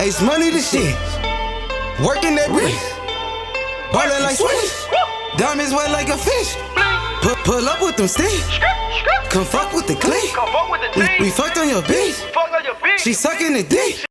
Ace money the shit. Working that wrist. Ballin' like Swiss. Diamonds wet like a fish. Pull up with them sticks. Come fuck with the clique. We fucked on your bitch. She sucking the dick.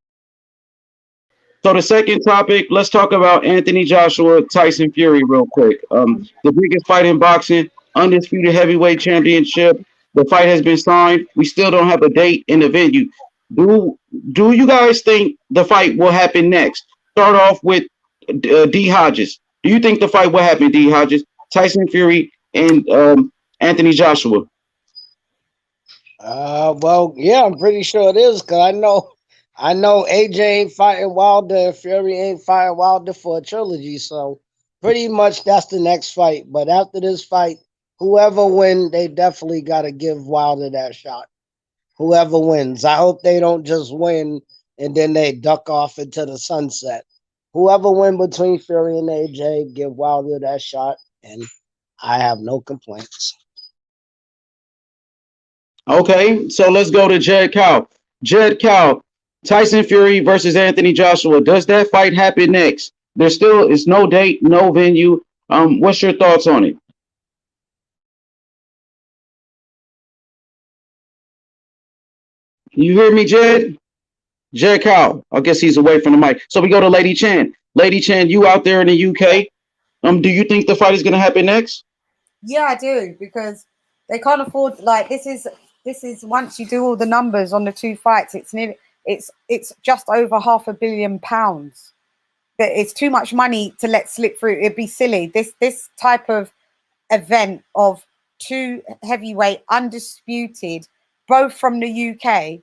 So the second topic, let's talk about Anthony Joshua, Tyson Fury real quick. The biggest fight in boxing, undisputed heavyweight championship. The fight has been signed. We still don't have a date in the venue. Do you guys think the fight will happen next? Start off with D. Hodges. Do you think the fight will happen, D. Hodges? Tyson Fury and Anthony Joshua. Well, yeah, I'm pretty sure it is because I know AJ ain't fighting Wilder and Fury ain't fighting Wilder for a trilogy. So pretty much that's the next fight. But after this fight, whoever wins, they definitely got to give Wilder that shot. Whoever wins. I hope they don't just win and then they duck off into the sunset. Whoever wins between Fury and AJ, give Wilder that shot. And I have no complaints. Okay, so let's go to Jed Cow. Jed Cow, Tyson Fury versus Anthony Joshua. Does that fight happen next? It's no date, no venue. What's your thoughts on it? You hear me, Jed? Jed Cow. I guess he's away from the mic. So we go to Lady Chan. Lady Chan, you out there in the UK. Do you think the fight is going to happen next? Yeah, I do, because they can't afford, like, this is once you do all the numbers on the two fights, it's just over £500 million. It's too much money to let slip through. It'd be silly. This type of event of two heavyweight undisputed, both from the UK,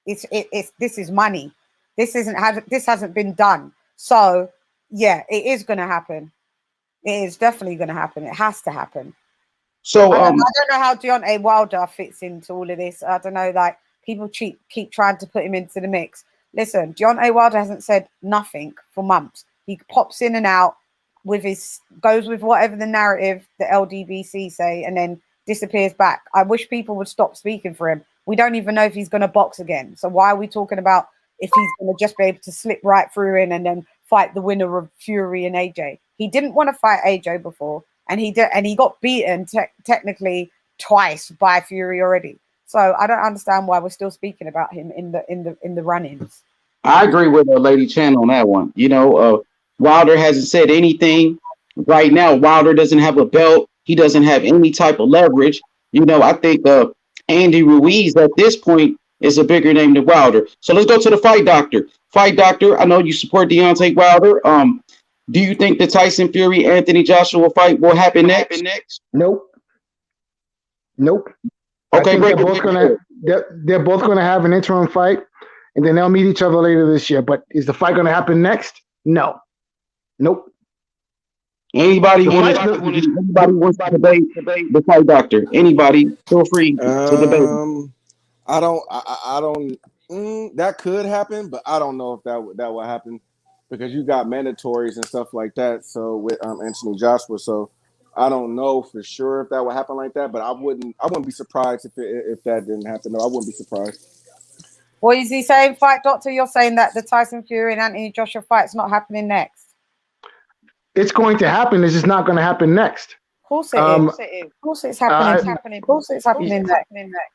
this is money. This hasn't been done. So yeah, it is going to happen. It is definitely going to happen. It has to happen. So I don't know how Deontay Wilder fits into all of this. I don't know, like, people keep trying to put him into the mix. Listen, Deontay Wilder hasn't said nothing for months. He pops in and out goes with whatever the narrative the LDBC say, and then disappears back. I wish people would stop speaking for him. We don't even know if he's going to box again. So why are we talking about if he's going to just be able to slip right through in and then fight the winner of Fury and AJ? He didn't want to fight AJ before, and he got beaten technically twice by Fury already. So I don't understand why we're still speaking about him in the run-ins. I agree with Lady Chan on that one. Wilder hasn't said anything right now. Wilder doesn't have a belt. He doesn't have any type of leverage. I think Andy Ruiz at this point is a bigger name than Wilder. So let's go to the Fight Doctor. Fight Doctor, I know you support Deontay Wilder. Do you think the Tyson Fury Anthony Joshua fight will happen next? Nope. Okay, they're both gonna have an interim fight, and then they'll meet each other later this year. But is the fight gonna happen next? No. Nope. Anybody wants to debate the Fight Doctor? Anybody, feel free to debate. I don't. That could happen, but I don't know if that will happen, because you got mandatories and stuff like that. So with Anthony Joshua, so I don't know for sure if that would happen like that. But I wouldn't be surprised if that didn't happen. No, I wouldn't be surprised. What is he saying, Fight Doctor? You're saying that the Tyson Fury and Anthony Joshua fight's not happening next? It's going to happen. It's just not going to happen next. Of course it is. Of course it's happening. Of course it's happening next.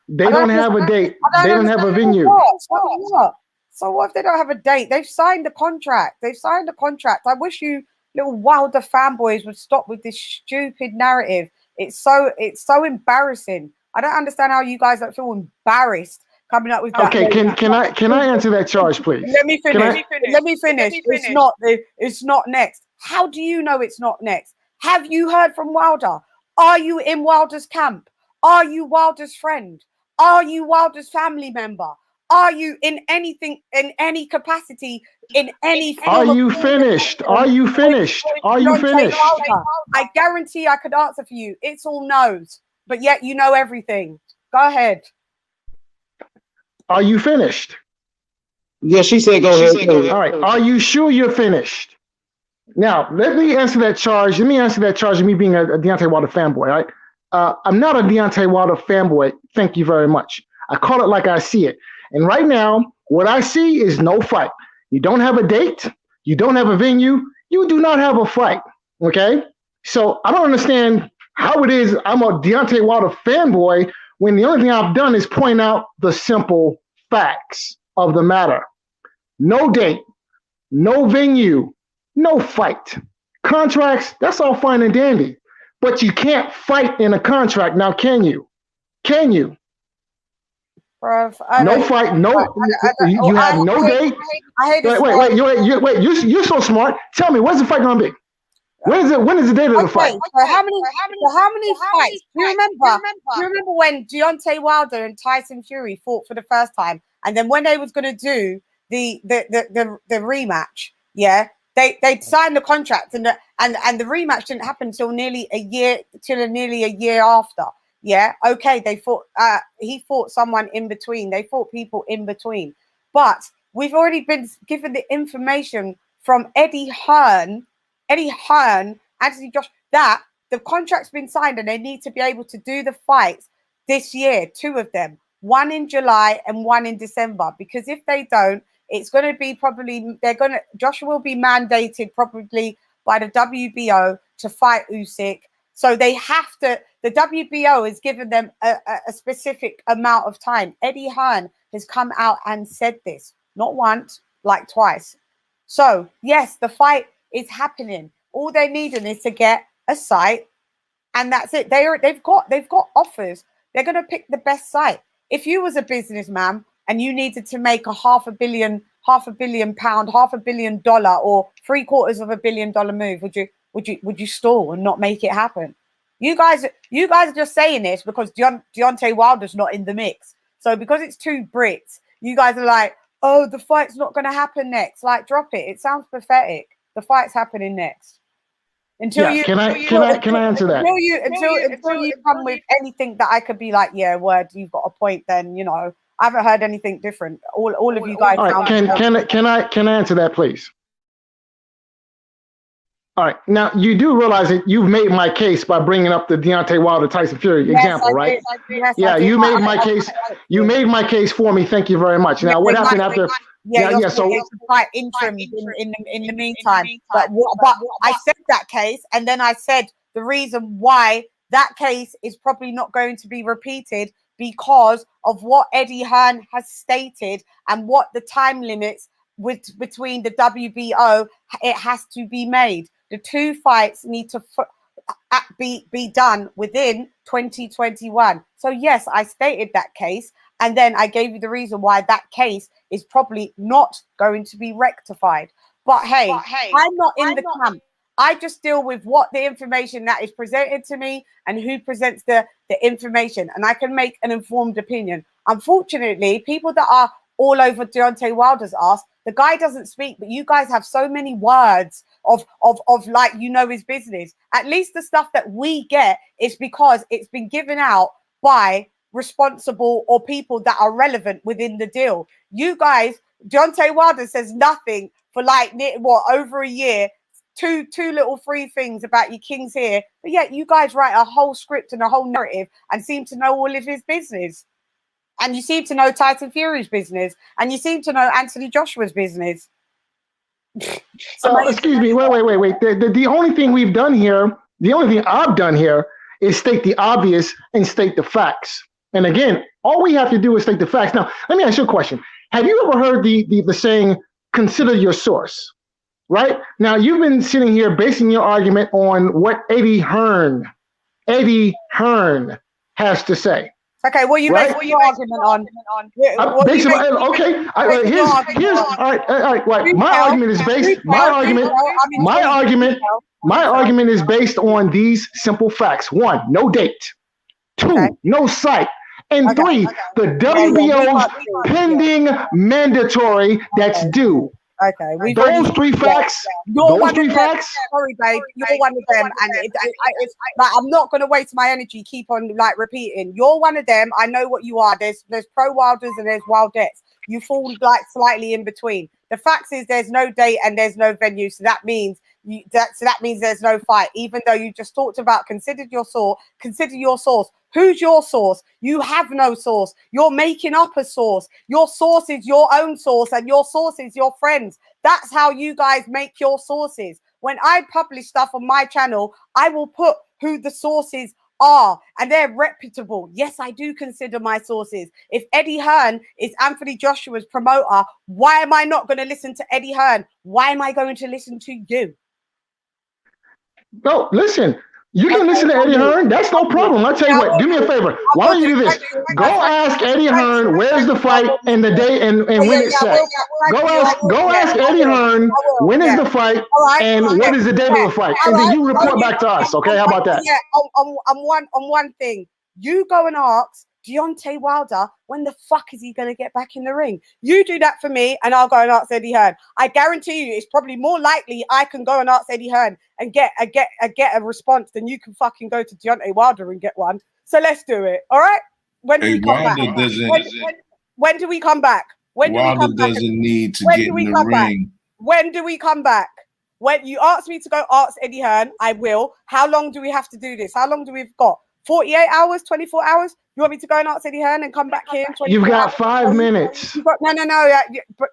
They don't have a date. They don't have a venue. What? So what if they don't have a date? They've signed a contract. I wish you little Wilder fanboys would stop with this stupid narrative. It's so embarrassing. I don't understand how you guys don't feel embarrassed coming up with that. Okay, can I answer that charge, please? Let me finish. It's not next. How do you know it's not next? Have you heard from Wilder? Are you in Wilder's camp? Are you Wilder's friend? Are you Wilder's family member? Are you in anything, in any capacity, in any form? Are you finished? I guarantee I could answer for you. It's all no's, but yet you know everything. Go ahead. Are you finished? Yeah, she said go ahead. All right. Are you sure you're finished? Now, let me answer that charge. Let me answer that charge of me being a Deontay Wilder fanboy, all right? I'm not a Deontay Wilder fanboy. Thank you very much. I call it like I see it. And right now, what I see is no fight. You don't have a date. You don't have a venue. You do not have a fight. Okay? So I don't understand how it is I'm a Deontay Wilder fanboy when the only thing I've done is point out the simple facts of the matter. No date, no venue, no fight. Contracts, that's all fine and dandy. But you can't fight in a contract now, can you? Can you? Bruv, No fight, you have no date. I hate this. Wait, you're so smart. Tell me, when's the fight gonna be? When is the date of the fight? So how many fights? Do you remember when Deontay Wilder and Tyson Fury fought for the first time, and then when they was gonna do the rematch, yeah, they signed the contract, and the rematch didn't happen until nearly a year after. Yeah, okay, they fought. He fought someone in between. They fought people in between, but we've already been given the information from Eddie Hearn, Anthony Josh, that the contract's been signed and they need to be able to do the fights this year, 2 of them, one in July and one in December. Because if they don't, it's going to be Joshua will be mandated probably by the WBO to fight Usyk. So they have to, the WBO has given them a specific amount of time. Eddie Hearn has come out and said this, not once, like twice. So yes, the fight is happening. All they're needing is to get a site, and that's it. They've got offers. They're going to pick the best site. If you was a businessman and you needed to make a $500 million, $500 million, or $750 million move, would you stall and not make it happen? You guys are just saying this because Deontay Wilder's not in the mix. So because it's 2 Brits, you guys are like, oh, the fight's not going to happen next. Like, drop it. It sounds pathetic. The fight's happening next. Until you can I answer that? Until you come with anything that I could be like, yeah, word, you've got a point. Then I haven't heard anything different. All of you guys. All right, can I answer that, please? All right. Now you do realize that you've made my case by bringing up the Deontay Wilder Tyson Fury example, right? Yes, you made my case. You made my case for me. Thank you very much. Now, what happened after? So quite interim in the meantime. But I said that case, and then I said the reason why that case is probably not going to be repeated because of what Eddie Hearn has stated and what the time limits between the WBO. It has to be made. The 2 fights need to be done within 2021. So yes, I stated that case. And then I gave you the reason why that case is probably not going to be rectified. But hey, I'm not in the camp. I just deal with what the information that is presented to me and who presents the information. And I can make an informed opinion. Unfortunately, people that are all over Deontay Wilder's ass, the guy doesn't speak, but you guys have so many words of like, his business. At least the stuff that we get is because it's been given out by responsible or people that are relevant within the deal. You guys, Deontay Wilder says nothing for like over a year, two little free things about your kings here, but yet you guys write a whole script and a whole narrative and seem to know all of his business, and you seem to know Tyson Fury's business, and you seem to know Anthony Joshua's business. Excuse me, wait. The only thing we've done here, the only thing I've done here is state the obvious and state the facts. And again, all we have to do is state the facts. Now, let me ask you a question. Have you ever heard the saying, consider your source? Right? Now, you've been sitting here basing your argument on what Eddie Hearn has to say. Okay, well, you right? base your argument on. Here's all right. My argument is based. My argument is based on these simple facts. 1, no date. 2, no site. And 3, the WBO's pending mandatory that's due. Okay, those 3 facts. Sorry, babe, you're one of them, and it's like I'm not going to waste my energy keep on like repeating. You're one of them. I know what you are. There's pro Wilders and there's Wildettes. You fall like slightly in between. The fact is, there's no date and there's no venue, so that means So that means there's no fight, even though you just talked about consider your source. Who's your source? You have no source. You're making up a source. Your source is your own source, and your source is your friends. That's how you guys make your sources. When I publish stuff on my channel, I will put who the sources are, and they're reputable. Yes, I do consider my sources. If Eddie Hearn is Anthony Joshua's promoter, why am I not going to listen to Eddie Hearn? Why am I going to listen to you? No, listen. You can listen to Eddie Hearn. That's no problem. I'll tell you what. Do me a favor. Why don't you do this? Go ask Eddie Hearn where's the fight and the day and when it's set. Go ask Eddie Hearn when is the fight and what is the date of the fight, and then you report back to us. Okay? How about that? Yeah. On one thing, you go and ask Deontay Wilder when the fuck is he going to get back in the ring. You do that for me, and I'll go and ask Eddie Hearn. I guarantee you, it's probably more likely I can go and ask Eddie Hearn and get a response than you can fucking go to Deontay Wilder and get one. So let's do it. All right? When do we come back? When do we come back? Wilder doesn't need to get in the ring. When do we come back? When you ask me to go ask Eddie Hearn, I will. How long do we have to do this? How long do we've got? 48 hours, 24 hours? You want me to go and ask Eddie Hearn and come back here in 24 You've got hours? 5 minutes.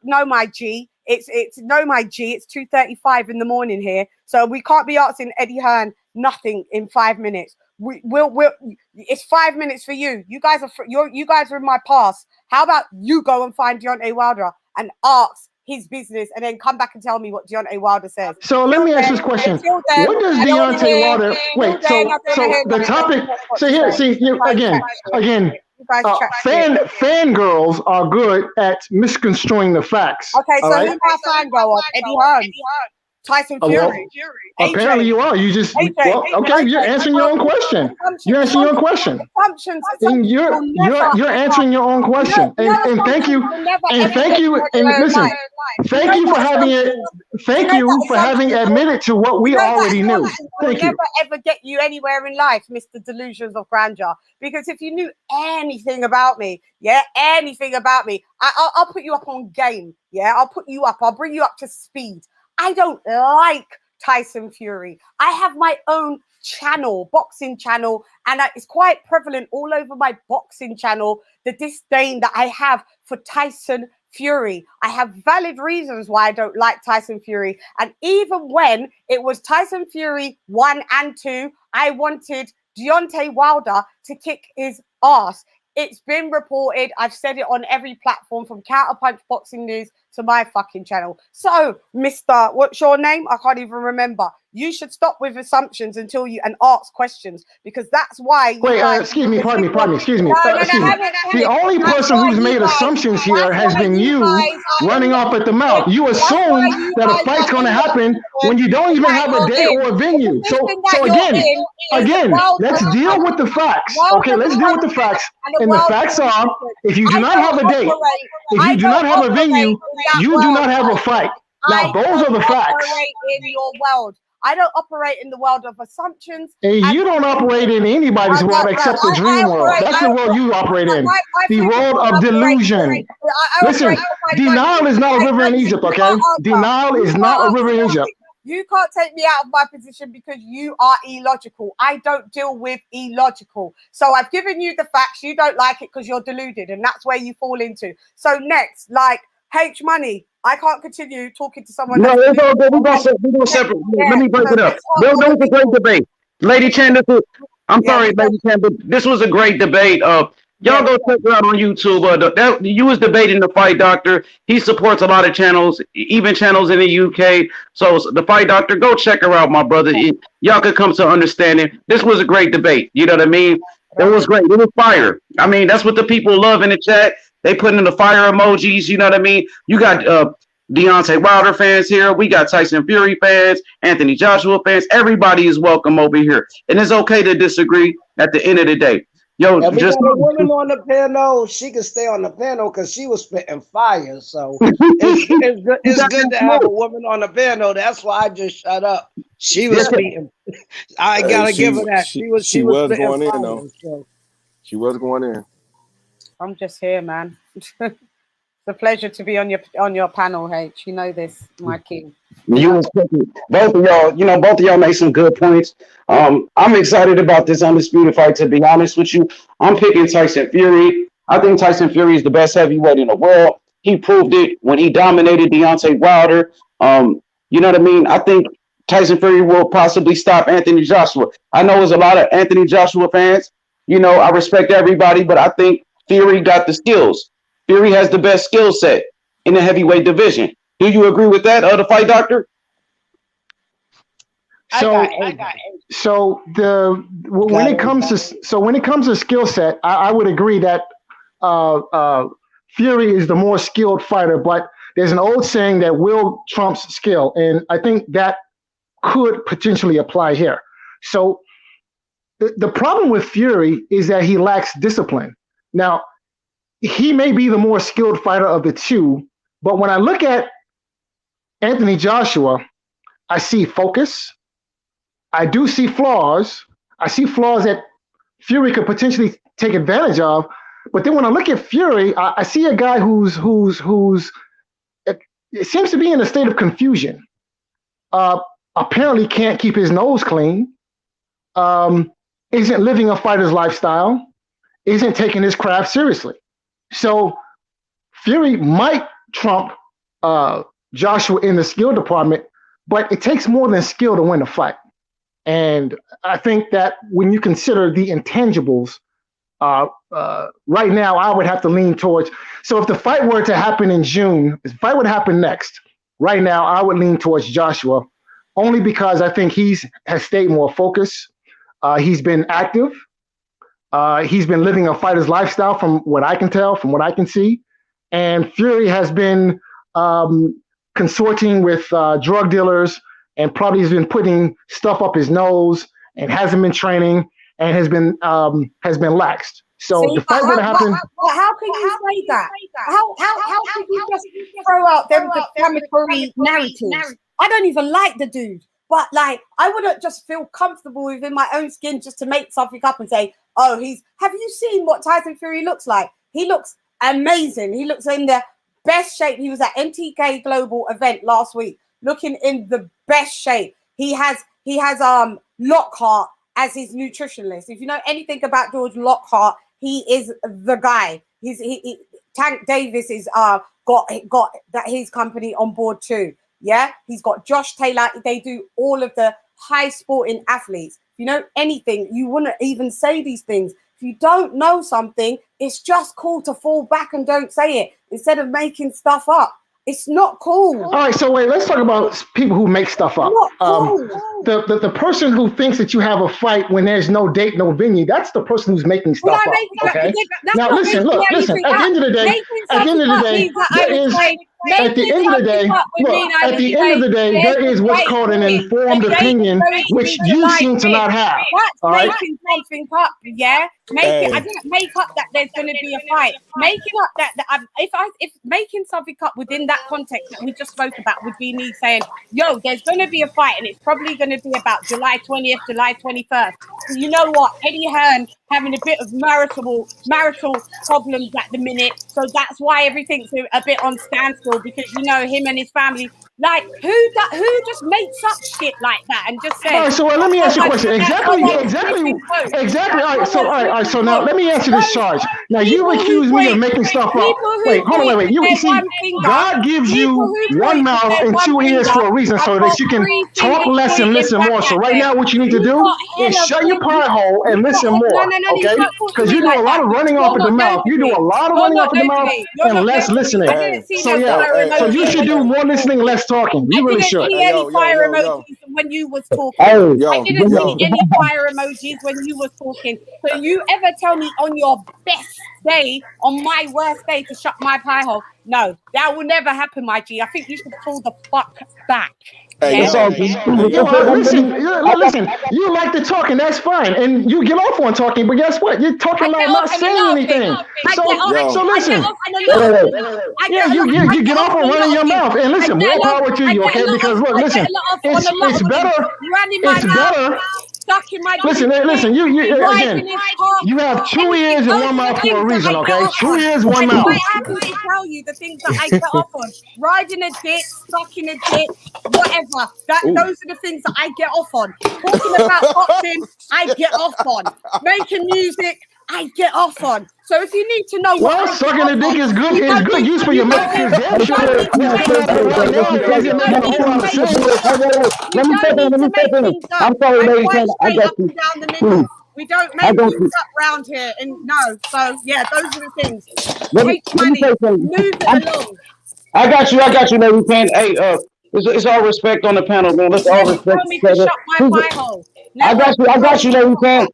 No, my G. It's 2:35 in the morning here. So we can't be asking Eddie Hearn nothing in 5 minutes. It's 5 minutes for you. You guys are in my past. How about you go and find Deontay Wilder and ask his business and then come back and tell me what Deontay Wilder says. So let me ask this question. What does Deontay Wilder wait, so the topic, so here, again, fangirls are good at misconstruing the facts. Okay, so who's our fangirl? Eddie Hearn. Tyson Fury. Apparently you are. You just you're answering your own question. You're answering your own question. And you're answering your own question. And thank you. And thank you. And listen, thank you for having it. Thank you for having admitted to what we already knew. Thank you. Never ever get you anywhere in life, Mr. Delusions of Grandeur. Because if you knew anything about me, I'll put you up on game. Yeah, I'll put you up. I'll bring you up to speed. I don't like Tyson Fury. I have my own channel, boxing channel, and it's quite prevalent all over my boxing channel, the disdain that I have for Tyson Fury. I have valid reasons why I don't like Tyson Fury. And even when it was Tyson Fury 1 and 2, I wanted Deontay Wilder to kick his ass. It's been reported. I've said it on every platform from Counterpunch Boxing News to my fucking channel. So, Mr. What's your name? I can't even remember. You should stop with assumptions and ask questions, because that's why. Excuse me, pardon me. Excuse me. The only person who's made assumptions here has been you running off at the mouth. You assume that a fight's going to happen when you don't even have a date or a venue. So again, let's deal with the facts. Okay, let's deal with the facts. And the facts are, if you do not have a date, if you do not have a venue, you do not have a fight. Now, those are the facts. In your world. I don't operate in the world of assumptions. And you don't operate in anybody's world except the dream world. That's the world you operate in. The world of delusion. Listen, denial is not a river in Egypt, okay? Denial is not a river in Egypt. You can't take me out of my position because you are illogical. I don't deal with illogical. So I've given you the facts. You don't like it because you're deluded, and that's where you fall into. So next, like H Money, I can't continue talking to someone. No, it's all good. We're going to separate. Let me break it up. That was a great debate. Lady Chan, Lady Chan, but this was a great debate. Y'all go check her out on YouTube. You was debating the Fight Doctor. He supports a lot of channels, even channels in the UK. So the Fight Doctor, go check her out, my brother. Y'all could come to understanding. This was a great debate. You know what I mean? It was great. It was fire. I mean, that's what the people love in the chat. They put in the fire emojis. You know what I mean? You got Deontay Wilder fans here. We got Tyson Fury fans, Anthony Joshua fans. Everybody is welcome over here. And it's okay to disagree at the end of the day. Yo, we got a woman on the panel. She can stay on the panel because she was spitting fire. So it's good to have a woman on the panel. That's why I just shut up. She was spitting. I gotta give her that. She was going in though. So. She was going in. I'm just here, man. It's a pleasure to be on your panel, H. You know this, my king. You was picking, both of y'all, both of y'all made some good points. I'm excited about this undisputed fight, to be honest with you. I'm picking Tyson Fury. I think Tyson Fury is the best heavyweight in the world. He proved it when he dominated Deontay Wilder. You know what I mean? I think Tyson Fury will possibly stop Anthony Joshua. I know there's a lot of Anthony Joshua fans. I respect everybody, but I think Fury got the skills. Fury has the best skill set in the heavyweight division. Do you agree with that, the fight doctor? So when it comes to skill set, I would agree that Fury is the more skilled fighter, but there's an old saying that will trumps skill, and I think that could potentially apply here. So the problem with Fury is that he lacks discipline. Now, he may be the more skilled fighter of the two, but when I look at Anthony Joshua, I see focus. I do see flaws. I see flaws that Fury could potentially take advantage of. But then when I look at Fury, I see a guy who's it seems to be in a state of confusion. Apparently can't keep his nose clean. Isn't living a fighter's lifestyle. Isn't taking his craft seriously. So Fury might trump Joshua in the skill department, but it takes more than skill to win a fight. And I think that when you consider the intangibles, right now I would have to lean towards. So if the fight were to happen in June, if the fight would happen next, right now I would lean towards Joshua, only because I think has stayed more focused. He's been active. He's been living a fighter's lifestyle from what I can tell, from what I can see. And Fury has been consorting with drug dealers and probably has been putting stuff up his nose and hasn't been training and has been laxed. So the fight would happen. How can you say that? How can you just throw out them defamatory narratives? I don't even like the dude, but like I wouldn't just feel comfortable within my own skin just to make something up and say, oh, have you seen what Tyson Fury looks like? He looks amazing. He looks in the best shape. He was at MTK Global event last week, looking in the best shape. He has Lockhart as his nutritionist. If you know anything about George Lockhart, he is the guy. Tank Davis is got that his company on board too. Yeah, he's got Josh Taylor. They do all of the high sporting athletes. If you know anything, you wouldn't even say these things. If you don't know something, it's just cool to fall back and don't say it instead of making stuff up. It's not cool. All right, so wait, let's talk about people who make stuff up. Cool. The person who thinks that you have a fight when there's no date, no venue, that's the person who's making stuff up. Okay. Now listen. At the end of the day, there is what's called an informed opinion, which you seem to not have. All right. Making something up, yeah. I didn't make up that there's going to be a fight. Making up that if making something up within that context that we just spoke about would be me saying, yo, there's going to be a fight and it's probably going to be about July 20th, July 21st. So you know what? Eddie Hearn having a bit of marital problems at the minute. So that's why everything's a bit on standstill, because you know him and his family. Like who just makes up shit like that and just says. All right, so let me ask you a question. Exactly. All right. So now let me answer this charge. Now you accuse me of making stuff up. Wait. You see, God gives you one mouth and two ears for a reason, so that you can talk less and listen more. So right now, what you need to do is shut your pie hole and listen more. Okay? Because you do a lot of running off of the mouth. You do a lot of running off of the mouth and less listening. So yeah. So you should do more listening, less talking. You really should. I didn't see any fire emojis when you was talking. I didn't see any fire emojis when you was talking. So you ever tell me on your best day, on my worst day, to shut my pie hole? No, that will never happen, my G. I think you should pull the fuck back. Listen, you like to talk, and that's fine. And you get off on talking, but guess what? You're talking like not saying anything. So listen. You get off on running your mouth. And listen, more power to you, okay? Because look, listen, it's better. stuck in my. Listen. You again. You have 2 ears and 1 mouth for a reason. Okay, 2 ears, 1 mouth. I'm happy to tell you the things that I get off on. Riding a dick, sucking a dick, whatever. Those are the things that I get off on. Talking about boxing, I get off on. Making music, I get off on. So if you need to know what sucking a dick is good, it's good use for your mouth. Let me say something. I'm sorry, ladies. I got you. We don't make things up round here, and no. So yeah, those are the things. Move it along. I got you, ladies. Hey, it's all respect on the panel, man. Let's all respect each other. I got you, ladies.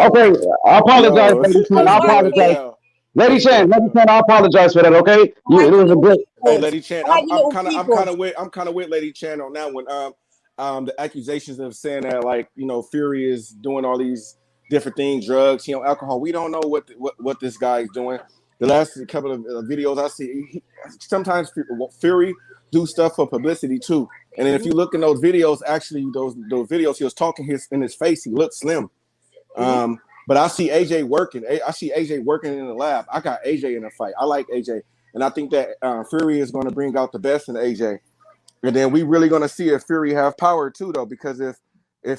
Okay. I apologize, ladies. I apologize. Lady Chan, I apologize for that. Okay, it was a good. Hey, Lady Chan, I'm kind of with Lady Chan on that one. The accusations of saying that, like, Fury is doing all these different things, drugs, alcohol. We don't know what this guy is doing. The last couple of videos I see, sometimes Fury do stuff for publicity too. And then if you look in those videos, actually those videos, he was talking in his face. He looked slim. But I see AJ working. I see AJ working in the lab. I got AJ in a fight. I like AJ, and I think that Fury is going to bring out the best in AJ. And then we really going to see if Fury have power too, though, because if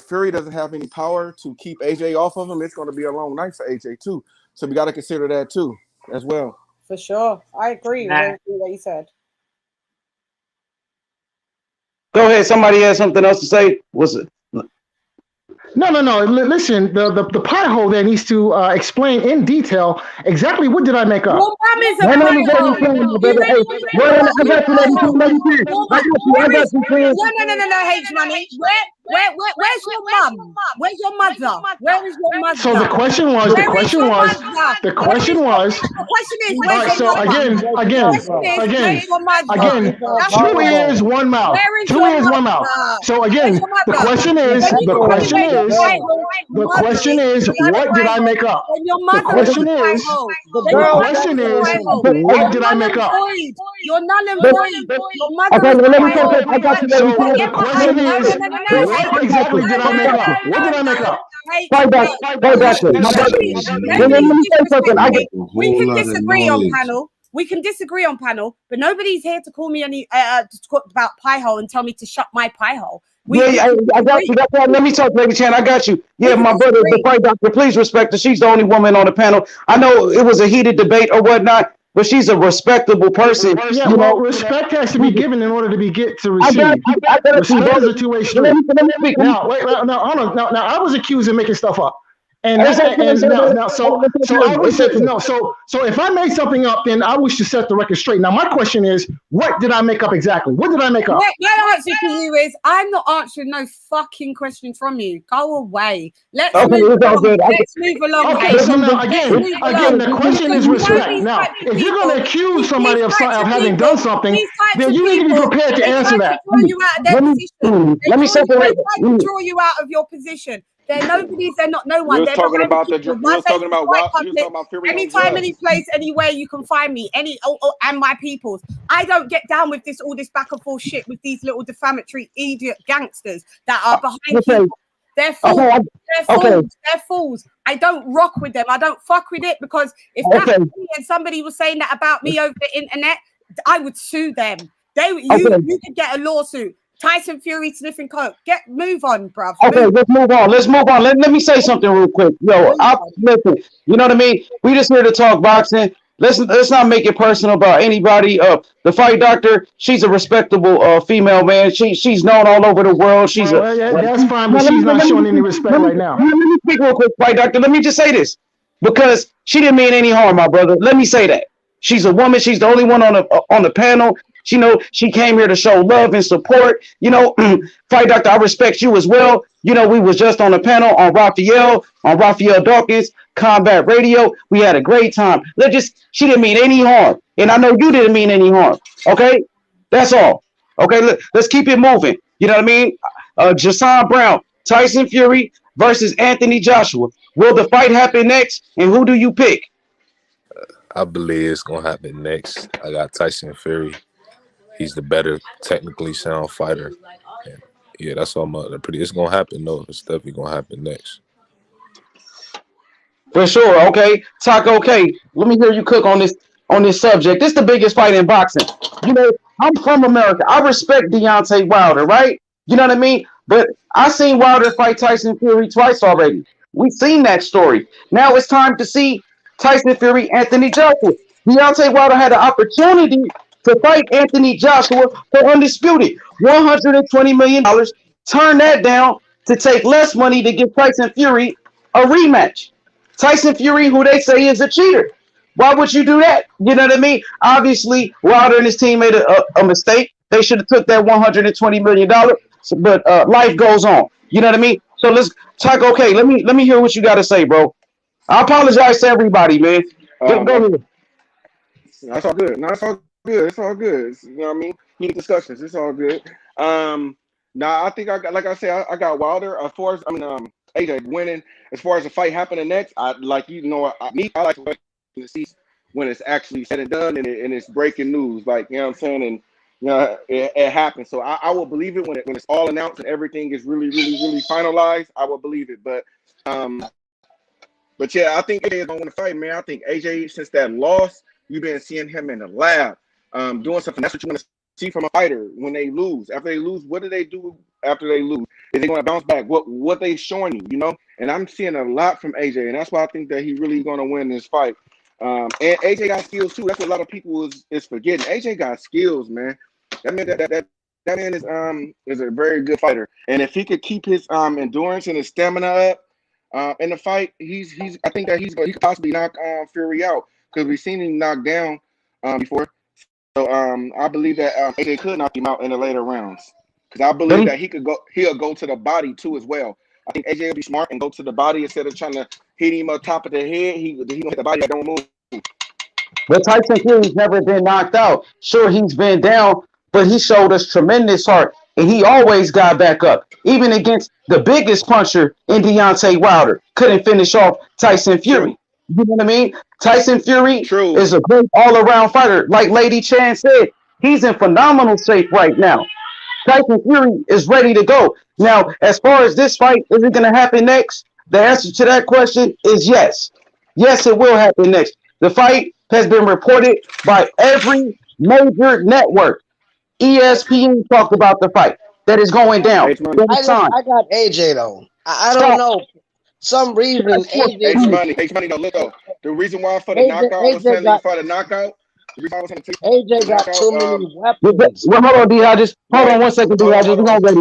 Fury doesn't have any power to keep AJ off of him, it's going to be a long night for AJ too. So we got to consider that too, as well. For sure, I agree with everything that you said. Go ahead. Somebody has something else to say. What's it? No. Listen, the pie hole there needs to explain in detail exactly what did I make up. Your mom is a No, H money. Where's your mom? Where's your mother? Where is your mother? So the question was. The question is, where's your mother? Again, 2 ears, 1 mouth. 2 ears, 1 mouth. So again, the question is, what did I make up? The question is, what did I make up? You're null and void. Your mother. So the question is, what exactly did I make up? What did I make up? Fight back. Let me say something. We can disagree on panel. We can disagree on panel, but nobody's here to call me to talk about pie hole and tell me to shut my pie hole. I got you. That's why. Let me talk, Lady Chan. I got you. Yeah, my brother, the fight doctor. Please respect her. She's the only woman on the panel. I know it was a heated debate or whatnot, but she's a respectable person. Yeah, respect has to be given in order to receive. Respect is a two-way street. Now, wait, hold on. Now, I was accused of making stuff up. So if I made something up, then I wish to set the record straight. Now, my question is, what did I make up exactly? What did I make up? My answer to you is, I'm not answering no fucking questions from you. Go away. Let's move along. Okay, so now again, the question is respect. Now, if you're going to accuse somebody of having done something, then you need to be prepared to answer that. Let me separate. Draw you out of your position. They're not no one. You're talking about Fury. Anytime, any place, anywhere you can find me, and my peoples. I don't get down with all this back and forth shit with these little defamatory idiot gangsters that are behind people. They're fools. They're fools. I don't rock with them. I don't fuck with it, because if that was me and somebody was saying that about me over the internet, I would sue them. You could get a lawsuit. Tyson Fury sniffing coke. Move on, bruv. Okay, let's move on. Let me say something real quick. Listen, you know what I mean? We just here to talk boxing. Let's not make it personal about anybody. The fight doctor, she's a respectable female, man. She's known all over the world. That's fine, but she's not showing any respect right now. Let me speak real quick, fight doctor. Let me just say this, because she didn't mean any harm, my brother. Let me say that. She's a woman. She's the only one on the panel. She came here to show love and support. Fight doctor, I respect you as well. We was just on the panel on Raphael Dawkins, Combat Radio. We had a great time. She didn't mean any harm. And I know you didn't mean any harm. Okay? That's all. Okay, let's keep it moving. You know what I mean? Jason Brown, Tyson Fury versus Anthony Joshua. Will the fight happen next? And who do you pick? I believe it's going to happen next. I got Tyson Fury. He's the better technically sound fighter. And Yeah, that's all my pretty. It's gonna happen though. It's definitely gonna happen next. For sure. Okay, Taco. Okay, let me hear you cook on this subject. This is the biggest fight in boxing. You know, I'm from America. I respect Deontay Wilder, right? You know what I mean? But I seen Wilder fight Tyson Fury twice already. We've seen that story. Now it's time to see Tyson Fury, Anthony Joshua. Deontay Wilder had an opportunity to fight Anthony Joshua for undisputed $120 million. Turn that down to take less money to give Tyson Fury a rematch. Tyson Fury, who they say is a cheater. Why would you do that? You know what I mean? Obviously, Wilder and his team made a mistake. They should have took that $120 million. But life goes on. You know what I mean? So let's talk. Okay, let me hear what you got to say, bro. I apologize to everybody, man. Go ahead. That's all good. No, it's all good. It's all good. You know what I mean? Heated discussions. It's all good. Now I think I got, like I said, I got Wilder. As far as AJ winning. As far as the fight happening next, I like I like to see when it's actually said and done and it's breaking news. Like, you know what I'm saying? And you know, it happens. So I will believe it when it's all announced and everything is really, really, really finalized. I will believe it. But yeah, I think AJ is gonna win the fight, man. I think AJ, since that loss, you've been seeing him in the lab, doing something. That's what you want to see from a fighter when they lose. After they lose, what do they do after they lose? Is they going to bounce back? What they showing you, you know? And I'm seeing a lot from AJ, and that's why I think that he really going to win this fight. And AJ got skills too. That's what a lot of people is forgetting. AJ got skills, man. That man is a very good fighter. And if he could keep his endurance and his stamina up in the fight, I think that he could possibly knock Fury out, because we've seen him knocked down before. So I believe that AJ could knock him out in the later rounds, because I believe that he'll go to the body too as well. I think AJ will be smart and go to the body instead of trying to hit him up top of the head. He gonna hit the body that don't move. But Tyson Fury's never been knocked out. Sure, he's been down, but he showed us tremendous heart, and he always got back up. Even against the biggest puncher in Deontay Wilder, couldn't finish off Tyson Fury. True. You know what I mean? Tyson Fury True. is a great all-around fighter. Like Lady Chan said, he's in phenomenal shape right now. Tyson Fury is ready to go. Now, as far as this fight, is it going to happen next? The answer to that question is yes. Yes, it will happen next. The fight has been reported by every major network. ESPN talked about the fight that is going down. I got AJ though. I don't know. Some reason H money. No, look though. The reason why for the knockout was telling you for the knockout. AJ got too many weapons. Well, hold on, D. Hold on 1 second, D. We're gonna ready.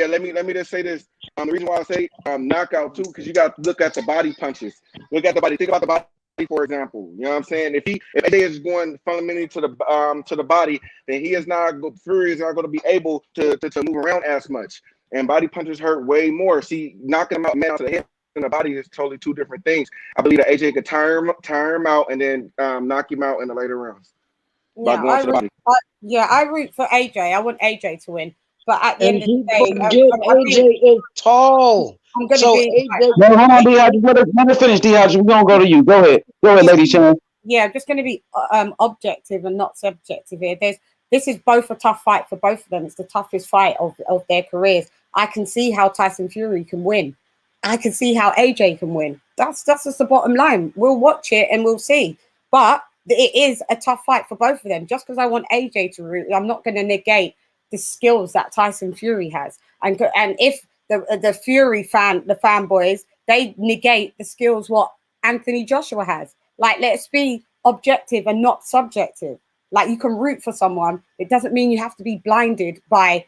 Let me just say this. The reason why I say knockout too, because you got to look at the body punches. Look at the body. Think about the body, for example. You know what I'm saying? If AJ is going fundamentally to the body, then Fury is not going to be able to move around as much. And body punches hurt way more. See, knocking him out, man, to the head and the body is totally two different things. I believe that AJ could tire him out and then knock him out in the later rounds. Yeah, I root for AJ. I want AJ to win. But at the end of the day, AJ is tall. I'm going to be. Hold on, D. Let me finish, D. We're going to go to you. Go ahead, Lady Chan. Yeah, I'm just going to be objective and not subjective here. This is both a tough fight for both of them. It's the toughest fight of their careers. I can see how Tyson Fury can win. I can see how AJ can win. That's just the bottom line. We'll watch it and we'll see. But it is a tough fight for both of them. Just because I want AJ to root, I'm not going to negate the skills that Tyson Fury has. And if the Fury the fanboys, they negate the skills what Anthony Joshua has. Like, let's be objective and not subjective. Like, you can root for someone. It doesn't mean you have to be blinded by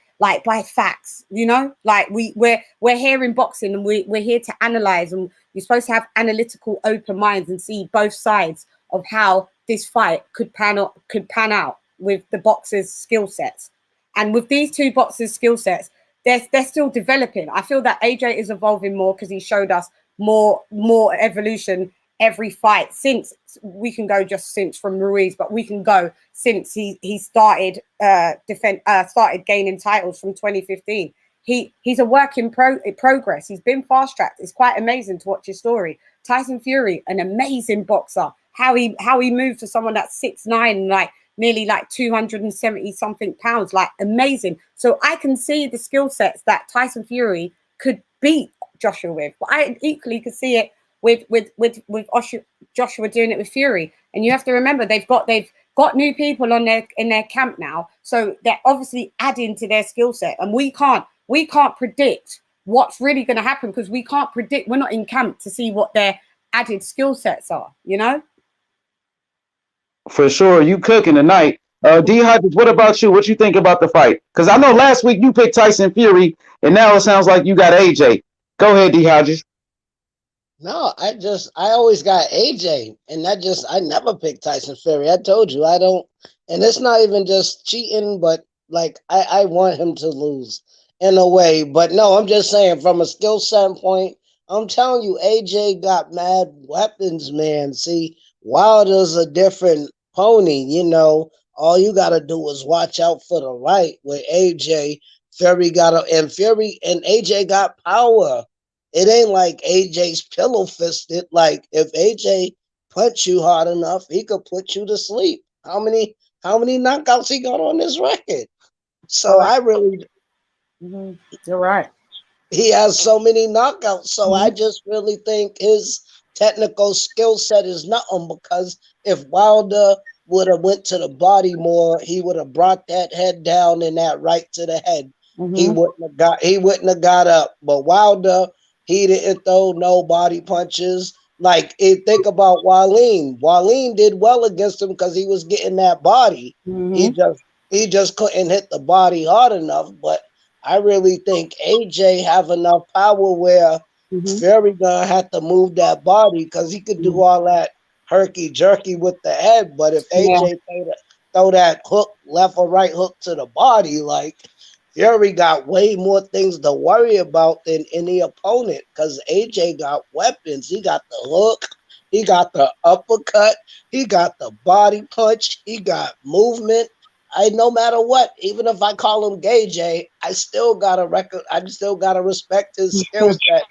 facts, you know? Like, we're here in boxing and we're here to analyze, and you're supposed to have analytical open minds and see both sides of how this fight could pan out with the boxers' skill sets. And with these two boxers' skill sets, they're still developing. I feel that AJ is evolving more because he showed us more evolution every fight since. We can go just since from Ruiz, but we can go since he started started gaining titles from 2015. He's a work in progress. He's been fast tracked. It's quite amazing to watch his story. Tyson Fury, an amazing boxer. How he moved to someone that's 6'9", like nearly like 270 something pounds, like amazing. So I can see the skill sets that Tyson Fury could beat Joshua with, but I equally could see it with Joshua doing it with Fury. And you have to remember they've got new people on in their camp now, so they're obviously adding to their skill set, and we can't predict what's really going to happen because we can't predict. We're not in camp to see what their added skill sets are, you know. For sure, you cooking tonight. D Hodges, what about you? What you think about the fight? Because I know last week you picked Tyson Fury, and now it sounds like you got AJ. Go ahead, D Hodges. No, I always got AJ, and I never picked Tyson Fury. I told you I don't, and it's not even just cheating, but like I want him to lose in a way. But no, I'm just saying from a skill standpoint, I'm telling you, AJ got mad weapons, man. See, Wilder's a different pony, you know. All you gotta do is watch out for the right with AJ. Fury and AJ got power. It ain't like AJ's pillow fisted. Like if AJ punch you hard enough, he could put you to sleep. How many knockouts he got on his record? So I really, you're right. He has so many knockouts. So I just really think his technical skill set is nothing, because if Wilder would have went to the body more, he would have brought that head down and that right to the head. He wouldn't have got up. But Wilder, he didn't throw no body punches. Like, think about Wallin. Wallin did well against him because he was getting that body. He just couldn't hit the body hard enough. But I really think AJ have enough power where Fury gonna have to move that body, because he could do all that herky jerky with the head. But if AJ throw that hook, left or right hook to the body, like, Fury got way more things to worry about than any opponent, because AJ got weapons. He got the hook, he got the uppercut, he got the body punch, he got movement. No matter what, even if I call him Gay J, I still gotta respect his skill set,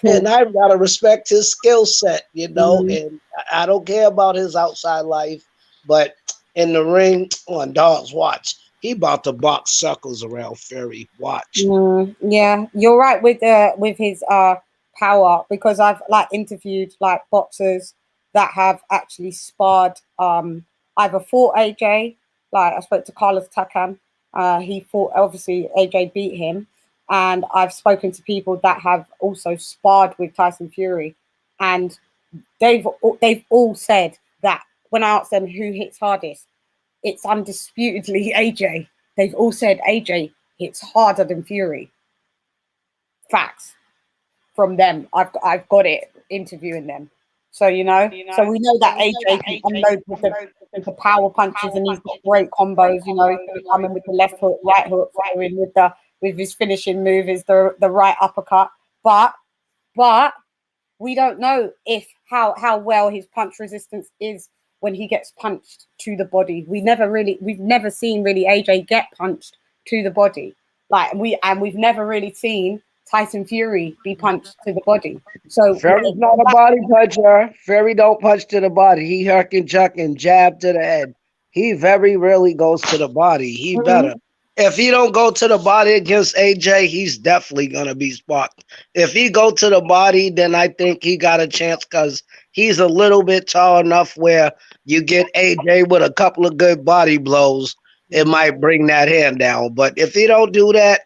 and I've gotta respect his skill set, you know. And I don't care about his outside life, but in the ring, on dogs, watch. He about to box circles around Fury. Watch. Yeah, you're right with his power, because I've like interviewed like boxers that have actually sparred, either fought AJ. Like I spoke to Carlos Takan. He fought, obviously AJ beat him, and I've spoken to people that have also sparred with Tyson Fury, and they've all said that when I asked them who hits hardest, it's undisputedly AJ. They've all said AJ hits harder than Fury. Facts from them. I've got it interviewing them. So you know, so we know that AJ can unload with the power punches, and he's got great combos. You know, he's going to come in with the left hook, right hook, following with his finishing move is the right uppercut. But we don't know how well his punch resistance is when he gets punched to the body. We've never seen really AJ get punched to the body. Like we've never really seen Tyson Fury be punched to the body. So Fury's not a body puncher. Fury don't punch to the body. He herk and chuck and jab to the head. He very rarely goes to the body. He better. If he don't go to the body against AJ, he's definitely gonna be sparked. If he go to the body, then I think he got a chance, because he's a little bit tall enough where you get AJ with a couple of good body blows, it might bring that hand down. But if he don't do that,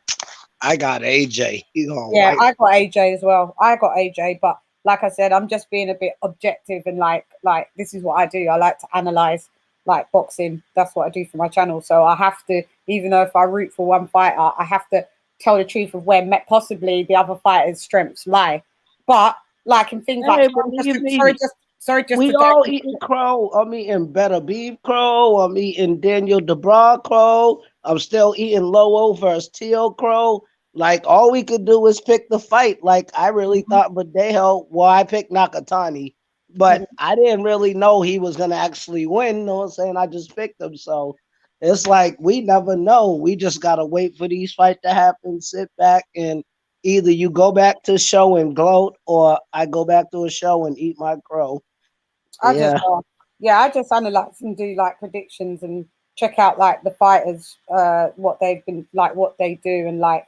I got AJ. I got AJ as well. I got AJ, but like I said, I'm just being a bit objective, and like this is what I do. I like to analyze like boxing. That's what I do for my channel. So I have to, even though if I root for one fighter, I have to tell the truth of where possibly the other fighter's strengths lie. But like in things like we all eating crow. I'm eating better beef crow. I'm eating Daniel DeBra crow. I'm still eating Lowo versus Teo crow. Like, all we could do is pick the fight. Like, I really thought Badeo, I picked Nakatani, but I didn't really know he was going to actually win. You know what I'm saying? I just picked him. So it's like, we never know. We just got to wait for these fights to happen, sit back, and either you go back to the show and gloat, or I go back to a show and eat my crow. I just analyze and do like predictions and check out like the fighters, what they've been like, what they do, and like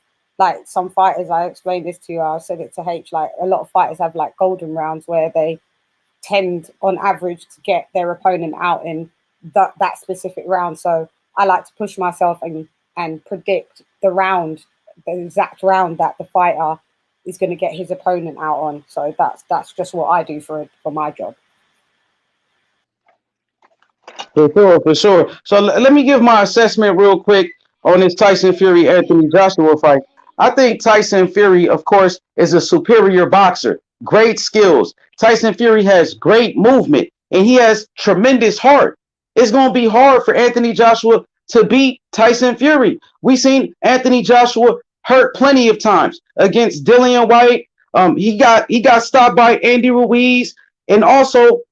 some fighters. I explained this to you. I said it to H. Like a lot of fighters have like golden rounds where they tend, on average, to get their opponent out in that specific round. So I like to push myself and predict the exact round that the fighter is going to get his opponent out on. So that's just what I do for my job. For sure. So let me give my assessment real quick on this Tyson Fury Anthony Joshua fight. I think Tyson Fury, of course, is a superior boxer. Great skills. Tyson Fury has great movement, and he has tremendous heart. It's going to be hard for Anthony Joshua to beat Tyson Fury. We've seen Anthony Joshua hurt plenty of times against Dillian White. He got stopped by Andy Ruiz, and also,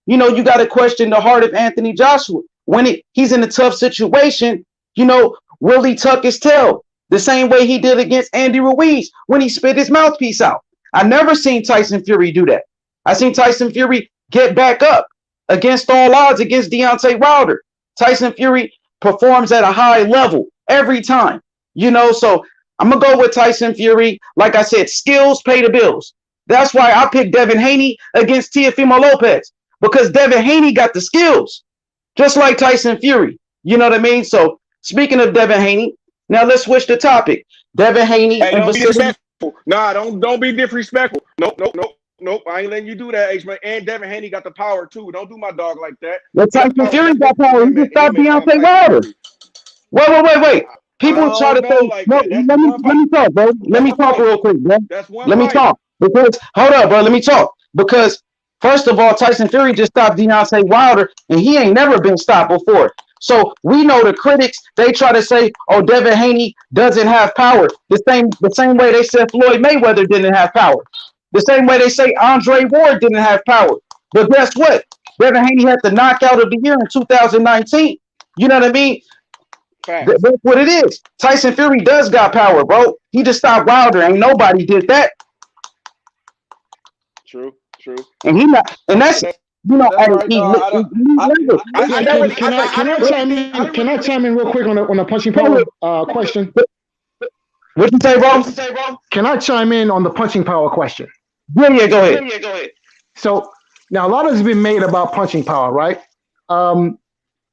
you know, you got to question the heart of Anthony Joshua. When he's in a tough situation, you know, will he tuck his tail the same way he did against Andy Ruiz when he spit his mouthpiece out? I never seen Tyson Fury do that. I seen Tyson Fury get back up against all odds against Deontay Wilder. Tyson Fury performs at a high level every time, you know, so I'm going to go with Tyson Fury. Like I said, skills pay the bills. That's why I picked Devin Haney against Teofimo Lopez, because Devin Haney got the skills, just like Tyson Fury. You know what I mean? So speaking of Devin Haney, now let's switch the topic. Devin Haney. Hey, don't be disrespectful. Nah, don't be disrespectful. Nope. I ain't letting you do that, H-Man. And Devin Haney got the power too. Don't do my dog like that. Well, Tyson Fury got power. He just stopped Deontay Wilder. Wait. People try to say, like, no, let me talk, bro. Let me talk real quick, bro. Let me talk. Because hold up, bro. Let me talk. Because first of all, Tyson Fury just stopped Deontay Wilder, and he ain't never been stopped before. So we know the critics, they try to say, oh, Devin Haney doesn't have power. The same way they said Floyd Mayweather didn't have power. The same way they say Andre Ward didn't have power. But guess what? Devin Haney had the knockout of the year in 2019. You know what I mean? That's what it is. Tyson Fury does got power, bro. He just stopped Wilder. Ain't nobody did that. True. And he not, and that's you know. Can I chime in real quick on the punching power question? What you say, bro? Can I chime in on the punching power question? Yeah, go ahead. So now a lot has been made about punching power, right?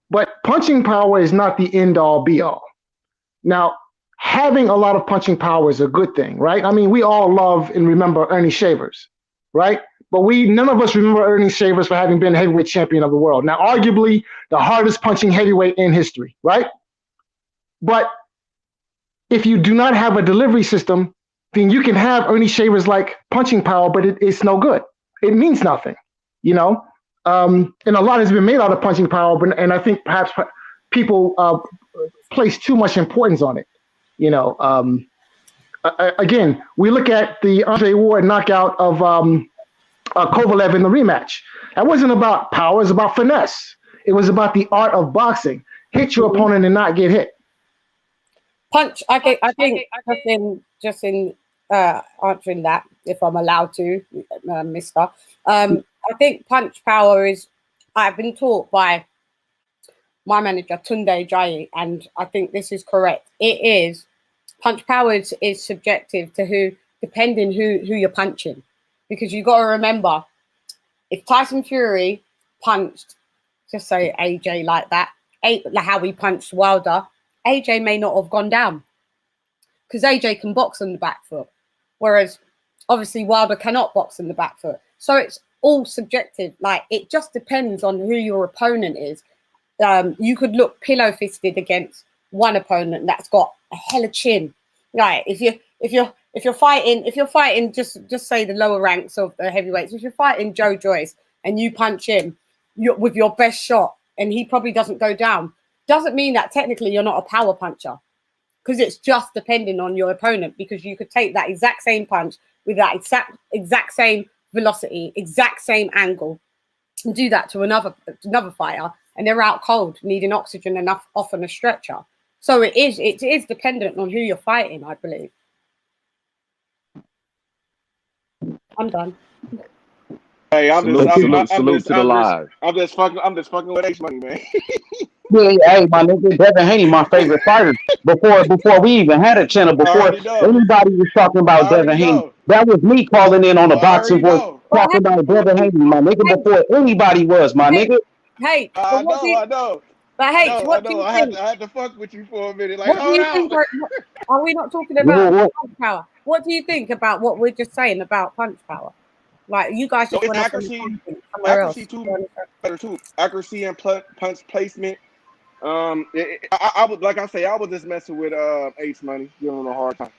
But punching power is not the end all be all. Now, having a lot of punching power is a good thing, right? I mean, we all love and remember Ernie Shavers, right? But none of us remember Ernie Shavers for having been heavyweight champion of the world. Now, arguably the hardest punching heavyweight in history, right? But if you do not have a delivery system, then you can have Ernie Shavers like punching power, but it's no good. It means nothing, you know? And a lot has been made out of punching power, and I think perhaps people place too much importance on it. You know, again, we look at the Andre Ward knockout of Kovalev in the rematch. That wasn't about power; it was about finesse. It was about the art of boxing. Hit your opponent and not get hit. Punch. I think just in answering that, if I'm allowed to, Mister. I think punch power is, I've been taught by my manager, Tunde Jai, and I think this is correct. It is, punch power is subjective to depending who you're punching. Because you got to remember, if Tyson Fury punched, just say AJ like that, like how he punched Wilder, AJ may not have gone down. Because AJ can box on the back foot. Whereas, obviously, Wilder cannot box on the back foot. So it's all subjective. Like, it just depends on who your opponent is. You could look pillow fisted against one opponent that's got a hella chin. Right? If you're fighting just say the lower ranks of the heavyweights. If you're fighting Joe Joyce and you punch him with your best shot and he probably doesn't go down, doesn't mean that technically you're not a power puncher. Because it's just depending on your opponent. Because you could take that exact same punch with that exact same velocity, exact same angle, and do that to another fighter, and they're out cold, needing oxygen enough off on a stretcher. So it is dependent on who you're fighting, I believe. I'm done. Hey, salute to the live. I'm just fucking with H Money, man. Yeah, hey, my nigga, Devin Haney, my favorite fighter. Before we even had a channel, I before already know. anybody was talking I about already Devin Haney, know. that was me calling in on a I boxing already voice know. But talking about Devin Haney, my nigga, hey, before anybody was, my hey, nigga. hey, but I what do know. you, I know. but I H, know. I what do know. you think? I had to fuck with you for a minute. Like, What do hold you out. think? Are we not talking Well, about well, punch power? What do you think about what we're just saying about punch power? Like you guys So just it's want to say accuracy. something somewhere Accuracy else. too better too. Accuracy and punch placement. I would like I say I was just messing with Ace Money, giving him a hard time.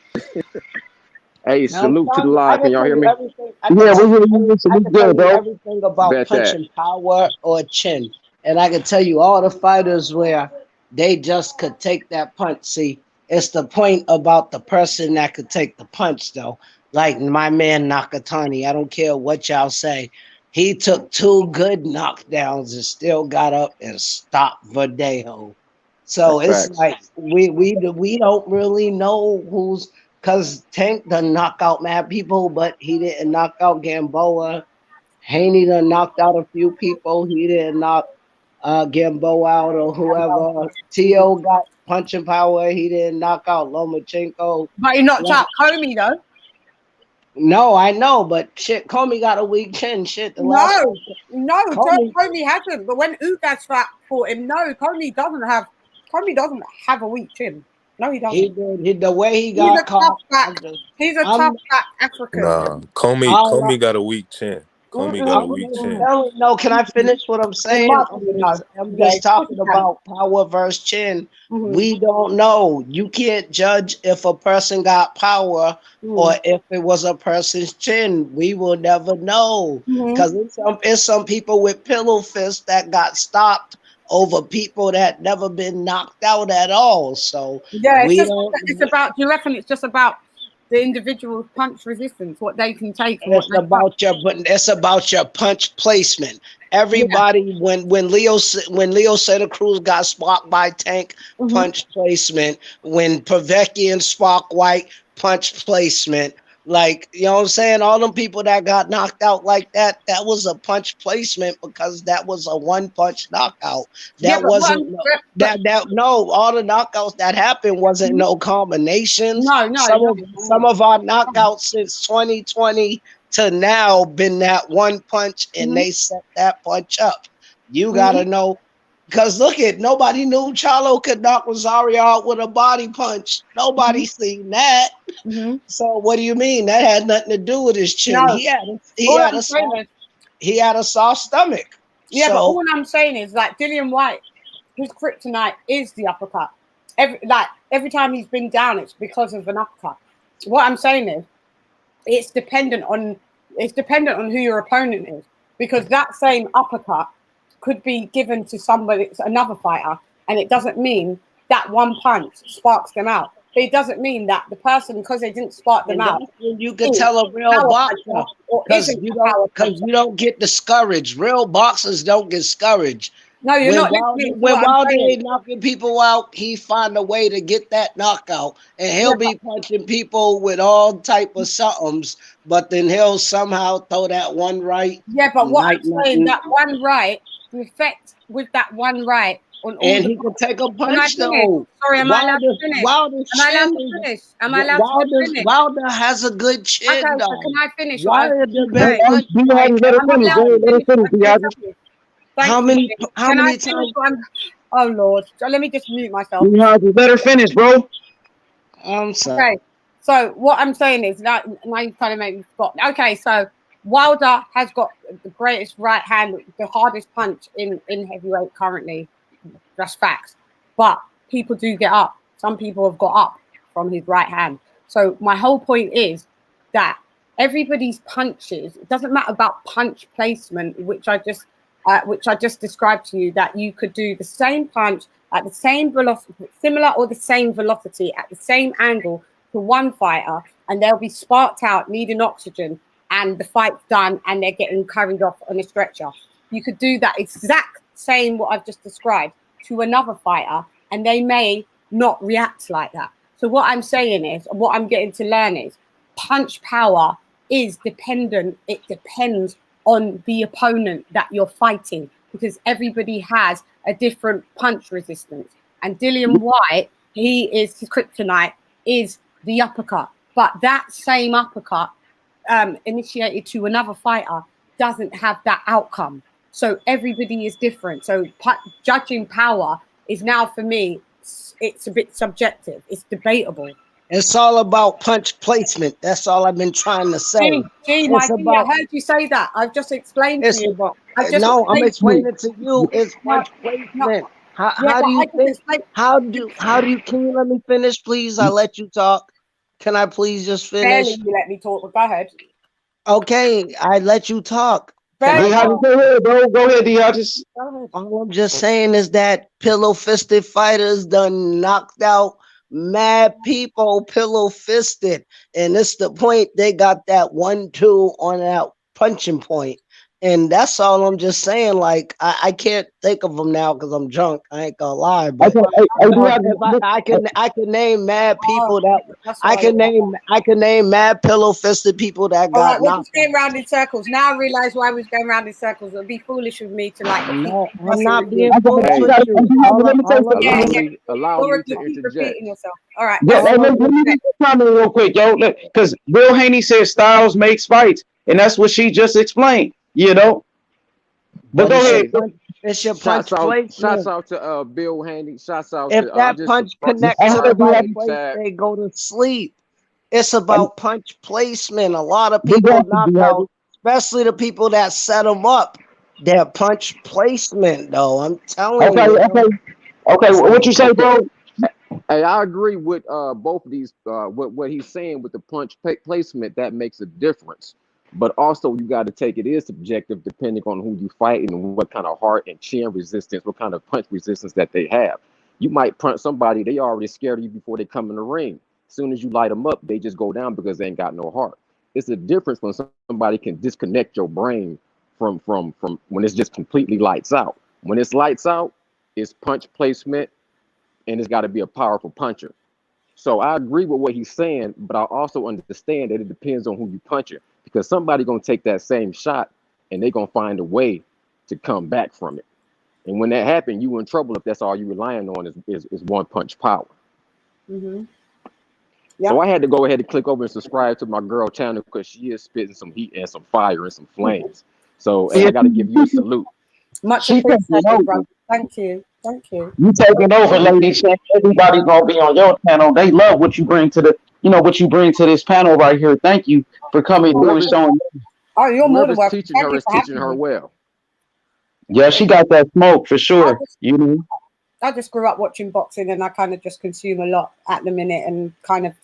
Hey, Now I'm salute to the telling you, I live. Can can y'all tell hear you me? everything. yeah, we good, bro. Everything about Bet that. punching power or chin, and I can tell you all the fighters where they just could take that punch. See, it's the point about the person that could take the punch, though. Like my man Nakatani, I don't care what y'all say. He took 2 good knockdowns and still got up and stopped Verdejo. So That's it's facts. like we don't really know who's because Tank done knock out mad people, but he didn't knock out Gamboa. Haney done knocked out a few people. He didn't knock Gamboa out or whoever. T.O. got punching power. He didn't knock out Lomachenko. But he knocked Like, out Comey though. no, I know, but shit, Comey got a weak chin. Shit, the last No, one, no, Comey, Comey hasn't. But when Ugas fought him, no, Comey doesn't have a weak chin. No, he he doesn't. did. The way he He's a got tough caught, back. He's a I'm, tough back African. Nah, Comey all Comey got a weak chin. Comey got a I'm weak just chin. telling. No, can I finish what I'm In saying? my opinion, no. I'm Yeah, just of course talking you can. about power versus chin. Mm-hmm. We don't know. You can't judge if a person got power or if it was a person's chin. We will never know because it's some people with pillow fists that got stopped over people that never been knocked out at all. So Yeah, we don't. it's about. Do you reckon it's just about the individual punch resistance, what they can take and what It's they can't? it's about your punch placement. Everybody, when Leo Santa Cruz got sparked by Tank, punch placement. When Povetkin and Spark White, punch placement. Like, you know what I'm saying? All them people that got knocked out like that, that was a punch placement because that was a one punch knockout. That wasn't all the knockouts that happened wasn't no combinations. No. Some of our knockouts since 2020 to now been that one punch and they set that punch up. You gotta know. Because look at nobody knew Charlo could knock Rosario out with a body punch. Nobody seen that. So what do you mean? That had nothing to do with his chin. No. He had a soft stomach. Yeah, so, but all I'm saying is like Dillian White, his kryptonite is the uppercut. Every time he's been down, it's because of an uppercut. What I'm saying is it's dependent on who your opponent is, because that same uppercut could be given to another fighter, and it doesn't mean that one punch sparks them out. But it doesn't mean that the person, because they didn't spark them out, you could tell a real boxer because you don't get discouraged. Real boxers don't get discouraged. No, you're not listening. When Wilder ain't knocking people out, he find a way to get that knockout, and he'll be punching people with all type of somethings, but then he'll somehow throw that one right. Yeah, but what I'm saying, that one right, the effect with that one right on all and he can take a punch though. Sorry, am I allowed to finish? Am I allowed to finish? Wilder has a good chin. Okay, though. so can I finish? Wilder Let us finish. How many times? Oh Lord, so let me just mute myself. Let her finish, bro. I'm sorry. Okay, so what I'm saying is that now you kind of make me stop. Okay, so Wilder has got the greatest right hand, the hardest punch in heavyweight currently. That's facts. But people do get up. Some people have got up from his right hand. So my whole point is that everybody's punches, it doesn't matter about punch placement, which I just described to you, that you could do the same punch at the same velocity, similar or the same velocity at the same angle to one fighter, and they'll be sparked out, needing oxygen, and the fight's done, and they're getting carried off on a stretcher. You could do that exact same what I've just described to another fighter, and they may not react like that. So what I'm saying is, what I'm getting to learn is, punch power is dependent. It depends on the opponent that you're fighting, because everybody has a different punch resistance. And Dillian White, his kryptonite is the uppercut. But that same uppercut initiated to another fighter doesn't have that outcome. So everybody is different. So judging power is now, for me, it's a bit subjective. It's debatable. It's all about punch placement. That's all I've been trying to say. Gee, I heard you say that. I've just explained to you. I'm explaining to you. It's punch placement. How do you think? How do you? Can you let me finish, please? I let you talk. Can I please just finish? Barely you let me talk, but go ahead. Okay, I let you talk. Go ahead, Deontay. All I'm just saying is that pillow-fisted fighters done knocked out mad people pillow-fisted. And it's the point they got that 1-2 on that punching point. And that's all I'm just saying. Like, I can't think of them now because I'm drunk. I ain't gonna lie, but I can name mad people I can name mad pillow-fisted people that got right, we're knocked just going round in circles. Now I realize why we're going round in circles. It would be foolish of me to No, I'm not being foolish with you. Allow me to keep interject. repeating yourself. All right. Let me comment real quick, yo. Because Bill Haney said styles makes fights, and that's what she just explained. You know, but go ahead. It's your punch placement. Shouts out to Bill Haney. Shouts out if to that punch connects to the right place, they go to sleep. It's about punch placement. A lot of people knock out, especially the people that set them up. Their punch placement, though. I'm telling you. Okay. What you say, bro? Hey, I agree with both of these. What he's saying with the punch placement, that makes a difference. But also, you got to take it is subjective depending on who you fight and what kind of heart and chin resistance, what kind of punch resistance that they have. You might punch somebody, they already scared of you before they come in the ring. As soon as you light them up, they just go down because they ain't got no heart. It's a difference when somebody can disconnect your brain from when it's just completely lights out. When it's lights out, it's punch placement, and it's got to be a powerful puncher. So I agree with what he's saying, but I also understand that it depends on who you punching, because somebody gonna take that same shot and they're gonna find a way to come back from it. And when that happens, you in trouble if that's all you're relying on is one punch power. Mm-hmm. Yep. So I had to go ahead and click over and subscribe to my girl channel because she is spitting some heat and some fire and some flames. So I got to give you a salute. Much appreciated, brother. Thank you. You taking over, ladies. Everybody's gonna be on your channel. They love what you bring to this panel right here. Thank you for coming and showing. Oh, you're more than welcome. Teaching her well. Yeah, she got that smoke for sure. I just grew up watching boxing, and I kind of just consume a lot at the minute, and kind of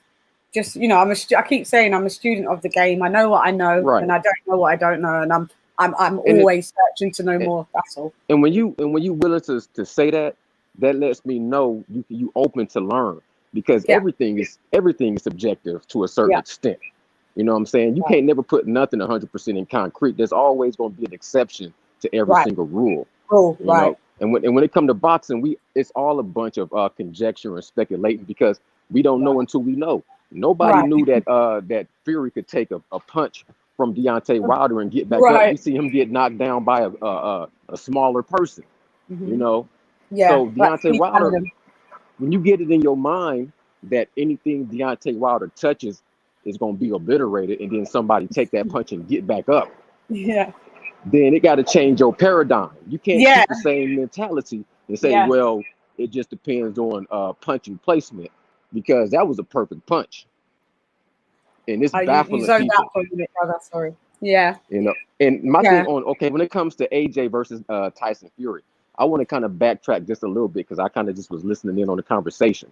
just I keep saying I'm a student of the game. I know what I know, and I don't know what I don't know, and I'm always searching to know more. That's all. And when you willing to say that lets me know you open to learn, because everything is subjective to a certain extent. You know what I'm saying? You can't never put nothing 100% in concrete. There's always going to be an exception to every single rule. Oh, you know? And when it comes to boxing, it's all a bunch of conjecture and speculating, because we don't know until we know. Nobody knew that Fury could take a punch from Deontay Wilder and get back up. We see him get knocked down by a smaller person. Mm-hmm. You know? Yeah. So Deontay Wilder, when you get it in your mind that anything Deontay Wilder touches is going to be obliterated, and then somebody take that punch and get back up. Yeah. Then it got to change your paradigm. You can't keep the same mentality and say, well, it just depends on punching placement, because that was a perfect punch. And it's baffling you zoned people. out for a minute, brother. Sorry. Yeah. You know, and my thing when it comes to AJ versus Tyson Fury, I want to kind of backtrack just a little bit, because I kind of just was listening in on the conversation.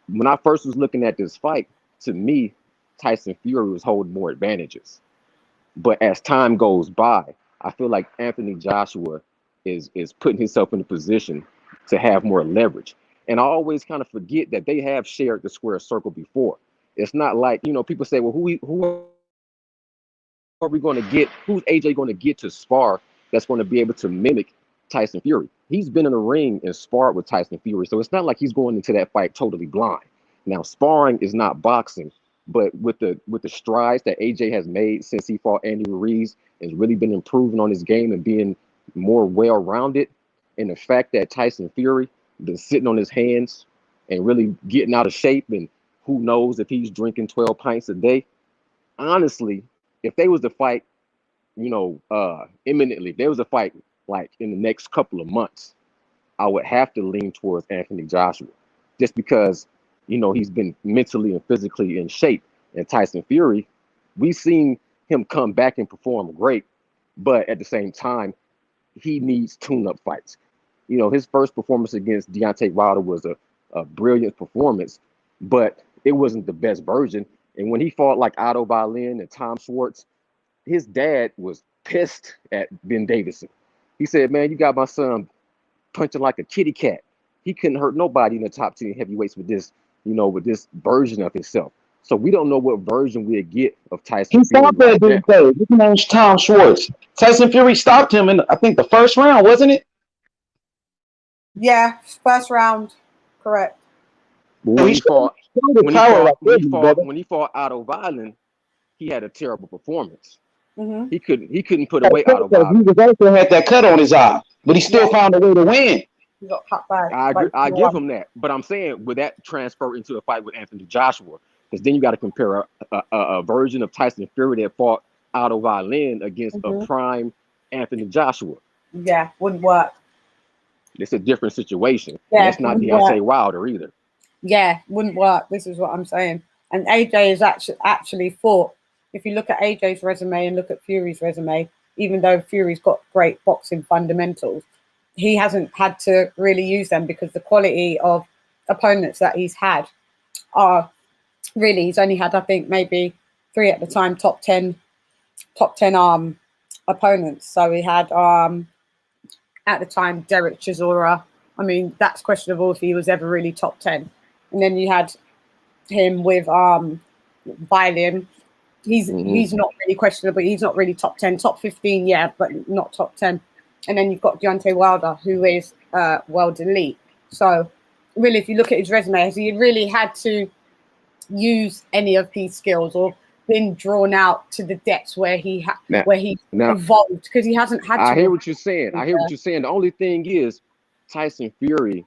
When I first was looking at this fight, to me, Tyson Fury was holding more advantages. But as time goes by, I feel like Anthony Joshua is putting himself in a position to have more leverage. And I always kind of forget that they have shared the square circle before. It's not like, people say, well, who are we going to get? Who's AJ going to get to spar that's going to be able to mimic Tyson Fury? He's been in the ring and sparred with Tyson Fury, so it's not like he's going into that fight totally blind. Now, sparring is not boxing, but with the strides that AJ has made since he fought Andy Ruiz, has really been improving on his game and being more well-rounded. And the fact that Tyson Fury been sitting on his hands and really getting out of shape, and who knows if he's drinking 12 pints a day. Honestly, if they was to fight, imminently, if there was a fight like in the next couple of months, I would have to lean towards Anthony Joshua, just because, he's been mentally and physically in shape. And Tyson Fury, we've seen him come back and perform great, but at the same time, he needs tune-up fights. His first performance against Deontay Wilder was a brilliant performance, but it wasn't the best version. And when he fought like Otto Wallin and Tom Schwartz, his dad was pissed at Ben Davison. He said, "Man, you got my son punching like a kitty cat. He couldn't hurt nobody in the top 10 heavyweights with this, with this version of himself." So we don't know what version we'll get of Tyson. He stopped that dude. His name's Tom Schwartz. Tyson Fury stopped him in, I think, the first round, wasn't it? Yeah, first round, correct. When he fought Otto Wallin, he had a terrible performance. Mm-hmm. He couldn't put away Otto Wallin. He was also had that cut on his eye, but he still found a way to win. He got cut back. I agree. I give him that, but I'm saying, would that transfer into a fight with Anthony Joshua? Because then you got to compare a version of Tyson Fury that fought Otto Wallin against a prime Anthony Joshua. Yeah, wouldn't work. It's a different situation. Yeah, it's not Deontay Wilder either. Yeah, wouldn't work. This is what I'm saying. And AJ has actually fought. If you look at AJ's resume and look at Fury's resume, even though Fury's got great boxing fundamentals, he hasn't had to really use them because the quality of opponents that he's had are really, he's only had, I think, maybe 3 at the time, top 10 opponents. So he had at the time Derek Chisora. I mean, that's questionable if he was ever really top 10. And then you had him with Violin. He's not really questionable. He's not really top 10, top 15, yeah, but not top 10. And then you've got Deontay Wilder, who is world elite. So really, if you look at his resume, has he really had to use any of these skills or been drawn out to the depths where he evolved? Because he hasn't had to. I hear what you're saying. The only thing is, Tyson Fury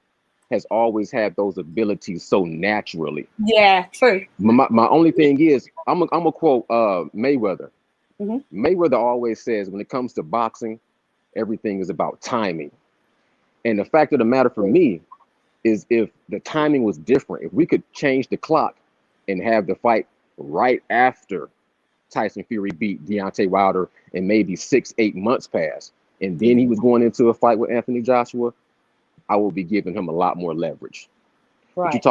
has always had those abilities so naturally. Yeah, true. My only thing is, I'm gonna quote Mayweather. Mayweather always says, when it comes to boxing, everything is about timing. And the fact of the matter for me is, if the timing was different, if we could change the clock and have the fight right after Tyson Fury beat Deontay Wilder and maybe 6-8 months pass, and then he was going into a fight with Anthony Joshua, I will be giving him a lot more leverage. Right. But you're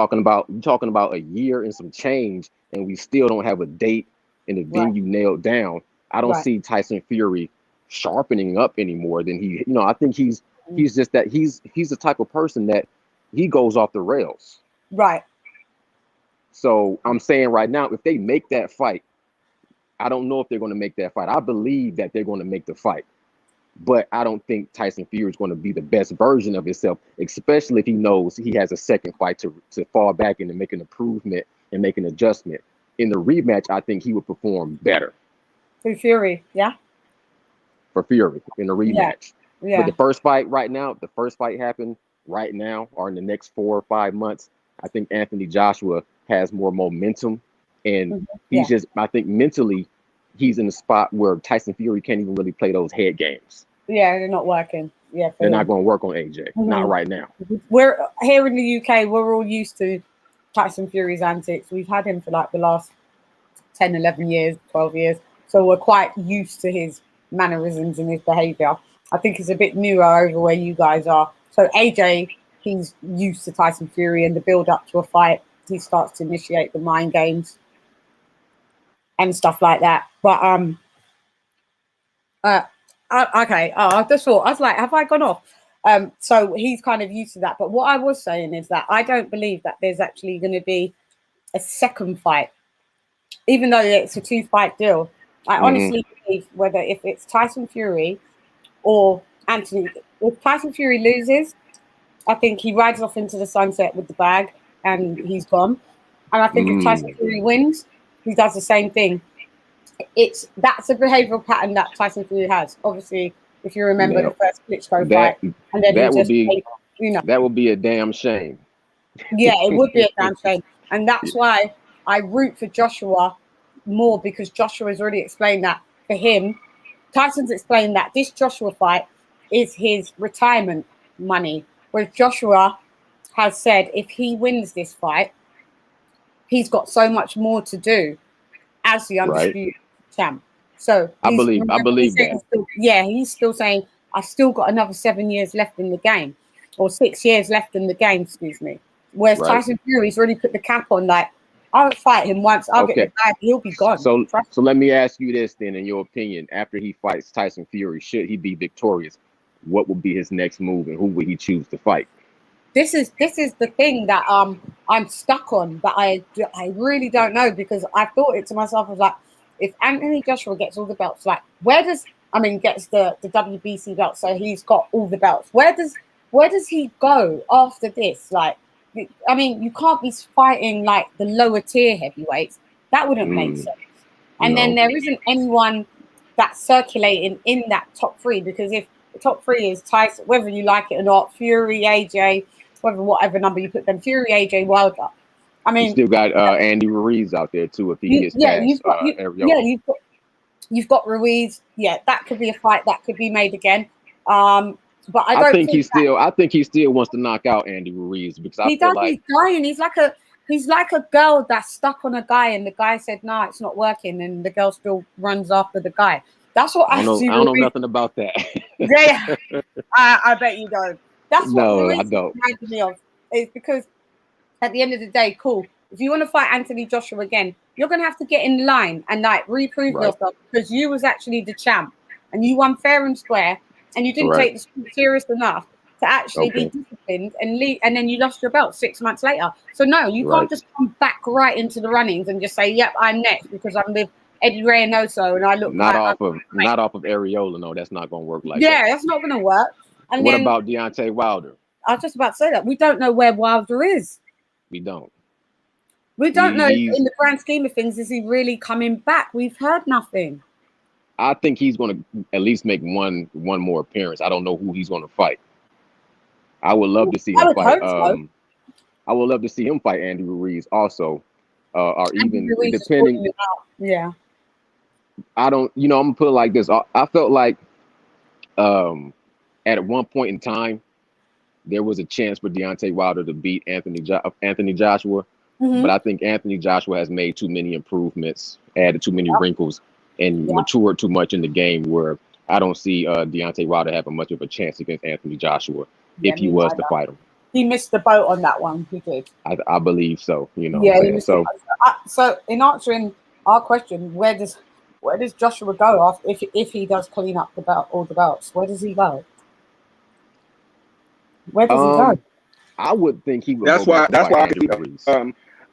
talking about a year and some change, and we still don't have a date and a venue nailed down. I don't see Tyson Fury sharpening up any more than he. I think he's just that he's the type of person that he goes off the rails. Right. So I'm saying right now, if they make that fight, I don't know if they're going to make that fight. I believe that they're going to make the fight, but I don't think Tyson Fury is going to be the best version of himself, especially if he knows he has a second fight to fall back in and make an improvement and make an adjustment. In the rematch, I think he would perform better. For Fury, yeah? For Fury in the rematch. Yeah. But the first fight happened right now or in the next 4 or 5 months. I think Anthony Joshua has more momentum, and he's just, I think mentally, he's in a spot where Tyson Fury can't even really play those head games. Yeah, they're not working. Yeah, they're not going to work on AJ. Not right now. We're here in the UK. We're all used to Tyson Fury's antics. We've had him for like the last 10, 11 years, 12 years. So we're quite used to his mannerisms and his behavior. I think it's a bit newer over where you guys are. So AJ, he's used to Tyson Fury and the build up to a fight. He starts to initiate the mind games and stuff like that. But okay. I just thought, I was like, have I gone off? So he's kind of used to that. But what I was saying is that I don't believe that there's actually going to be a second fight, even though it's a 2-fight deal. I honestly believe whether if it's Tyson Fury or Anthony, if Tyson Fury loses, I think he rides off into the sunset with the bag and he's gone. And I think if Tyson Fury wins, he does the same thing. That's a behavioral pattern that Tyson Fury has. Obviously, if you remember Yeah. the first Klitschko That fight, and then that he would just, be you know, that would be a damn shame. yeah, it would be a damn shame, and that's why I root for Joshua more, because Joshua has already explained that for him. Tyson's explained that this Joshua fight is his retirement money, whereas Joshua has said if he wins this fight, he's got so much more to do as the Right. undisputed champ. So I believe that. He's still saying I've still got another 7 years left in the game, or 6 years left in the game, excuse me. Whereas Right. Tyson Fury's already put the cap on, like, I'll fight him once, I'll get the bag, he'll be gone. So let me ask you this then, in your opinion, after he fights Tyson Fury, should he be victorious, what would be his next move, and who would he choose to fight? This is the thing that I'm stuck on, that I really don't know, because I thought it to myself, I was like, if Anthony Joshua gets all the belts, like gets the WBC belt, so he's got all the belts, where does he go after this? Like, I mean, you can't be fighting like the lower tier heavyweights. That wouldn't make sense. And then there isn't anyone that's circulating in that top three, because if the top three is Tyson, whether you like it or not, Fury, AJ, whatever number you put them, Fury, AJ, Wilder. I mean, you still got Andy Ruiz out there too, if he gets past you've got Ruiz. Yeah, that could be a fight that could be made again. But I think he still wants to knock out Andy Ruiz, because He's dying. He's like a girl that's stuck on a guy, and the guy said, "No, it's not working," and the girl still runs after the guy. That's what I see. I don't know nothing about that. Yeah, I bet you don't. That's what I don't. reminded me of. Is because at the end of the day, cool. If you want to fight Anthony Joshua again, you're gonna have to get in line and like reprove yourself, because you was actually the champ and you won fair and square, and you didn't take the sport serious enough to actually be disciplined and leave, and then you lost your belt 6 months later. So no, you can't just come back right into the runnings and just say, "Yep, I'm next because I'm with Eddie Reynoso and I look not off of Areola." No, that's not gonna work like that. Yeah, that's not gonna work. And what about Deontay Wilder? I was just about to say that we don't know where Wilder is. We don't. We don't know in the grand scheme of things, is he really coming back? We've heard nothing. I think he's going to at least make one more appearance. I don't know who he's going to fight. I would love to see him fight. I would love to see him fight Andy Ruiz also, or even depending. Yeah. I don't. I'm gonna put it like this. I felt like at one point in time there was a chance for Deontay Wilder to beat Anthony Joshua. Mm-hmm. But I think Anthony Joshua has made too many improvements, added too many wrinkles, and matured too much in the game, where I don't see Deontay Wilder having much of a chance against Anthony Joshua if he was to fight him. He missed the boat on that one. He did. I believe so. So in answering our question, where does Joshua go after if he does clean up all the belts? Where does he go? Where does he go? I would think he would. That's why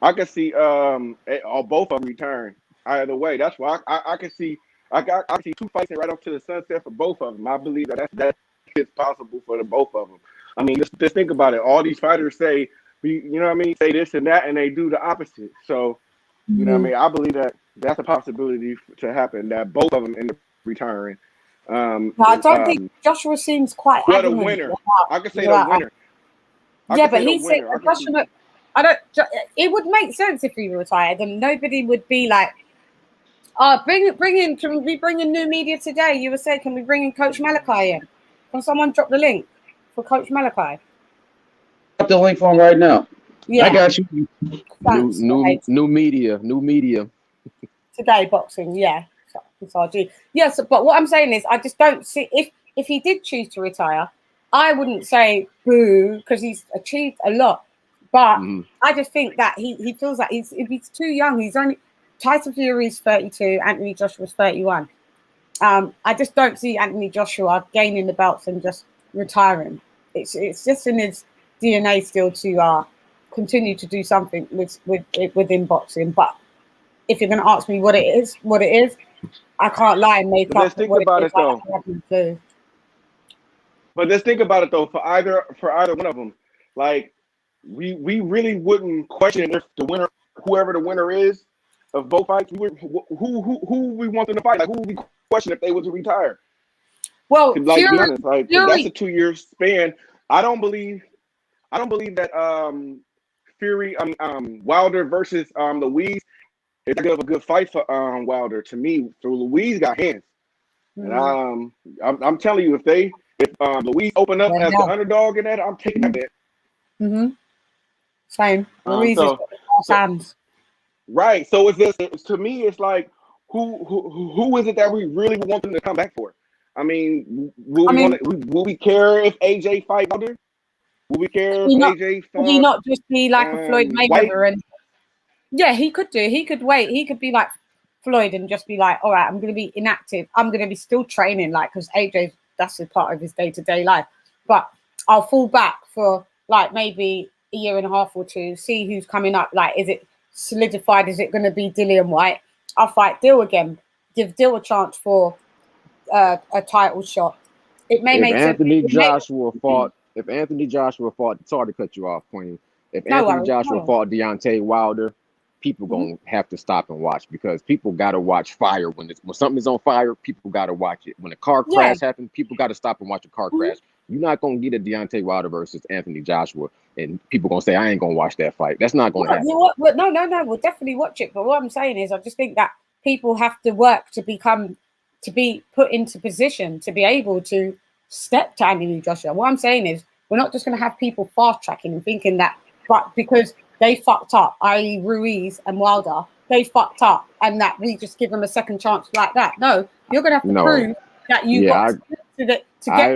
I could see both of them return either way. That's why I could see I see two fights right off to the sunset for both of them. I believe that is possible for the both of them. I mean, just think about it. All these fighters say, say this and that, and they do the opposite. So, you know what I mean? I believe that that's a possibility to happen, that both of them end up retiring. I don't think Joshua seems quite adamant. The winner. I could say the winner. Yeah, but he said Joshua. It would make sense if he retired, and nobody would be like, "Oh, bring in. Can we bring in new media today?" You were saying, "Can we bring in Coach Malachi in?" Can someone drop the link for Coach Malachi? Got the link for him right now. Yeah, I got you. Thanks, new media. Today boxing, yeah. It's RG. Yes, but what I'm saying is, I just don't see if he did choose to retire, I wouldn't say boo, because he's achieved a lot. But I just think that he feels like he's too young. He's only Tyson Fury's 32, Anthony Joshua's 31. I just don't see Anthony Joshua gaining the belts and just retiring. It's just in his DNA still to continue to do something within boxing. But if you're going to ask me what it is, I can't lie and make up. Let's think about it though. But let's think about it though. For either one of them, like we really wouldn't question if the winner, whoever the winner is of both fights, who we want them to fight. Like who would we question if they were to retire? Well, Like, Fury, be honest, like that's a 2-year span. I don't believe that Fury, Wilder versus Louise is a good fight for Wilder. To me, so Louise got hands, and I'm telling you, if Louise open up as the underdog in that, I'm taking that bet. Same. Louise has got the hands. Right. So it's just, to me, it's like who is it that we really want them to come back for? I mean, will we care if AJ fight Wilder? Will we care if AJ fought? Would he not just be like a Floyd Mayweather? And yeah, he could do. He could wait. He could be like Floyd and just be like, all right, I'm going to be inactive. I'm going to be still training, like, because AJ, that's a part of his day-to-day life. But I'll fall back for like maybe a year and a half or two, see who's coming up. Like, is it solidified? Is it going to be Dillian White? I'll fight Dill again. Give Dill a chance for a title shot. It may make sense. If Anthony Joshua fought, sorry to cut you off, Queen. If Anthony Joshua fought Deontay Wilder, people gonna have to stop and watch, because people gotta watch fire when something's on fire. People gotta watch it. When a car crash happens, people gotta stop and watch a car crash. You're not gonna get a Deontay Wilder versus Anthony Joshua, and people gonna say I ain't gonna watch that fight. That's not gonna happen. You know what? No, we'll definitely watch it. But what I'm saying is, I just think that people have to work to be put into position to be able to step to Anthony Joshua. What I'm saying is, we're not just going to have people fast tracking and thinking that, but because they fucked up, i.e. Ruiz and Wilder, they fucked up, and that we just give them a second chance like that. No, you're going to have to prove that you got to get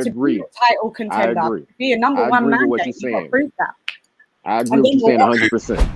to be a title contender, be a number one mandate. You got to prove that. I agree with you saying 100%.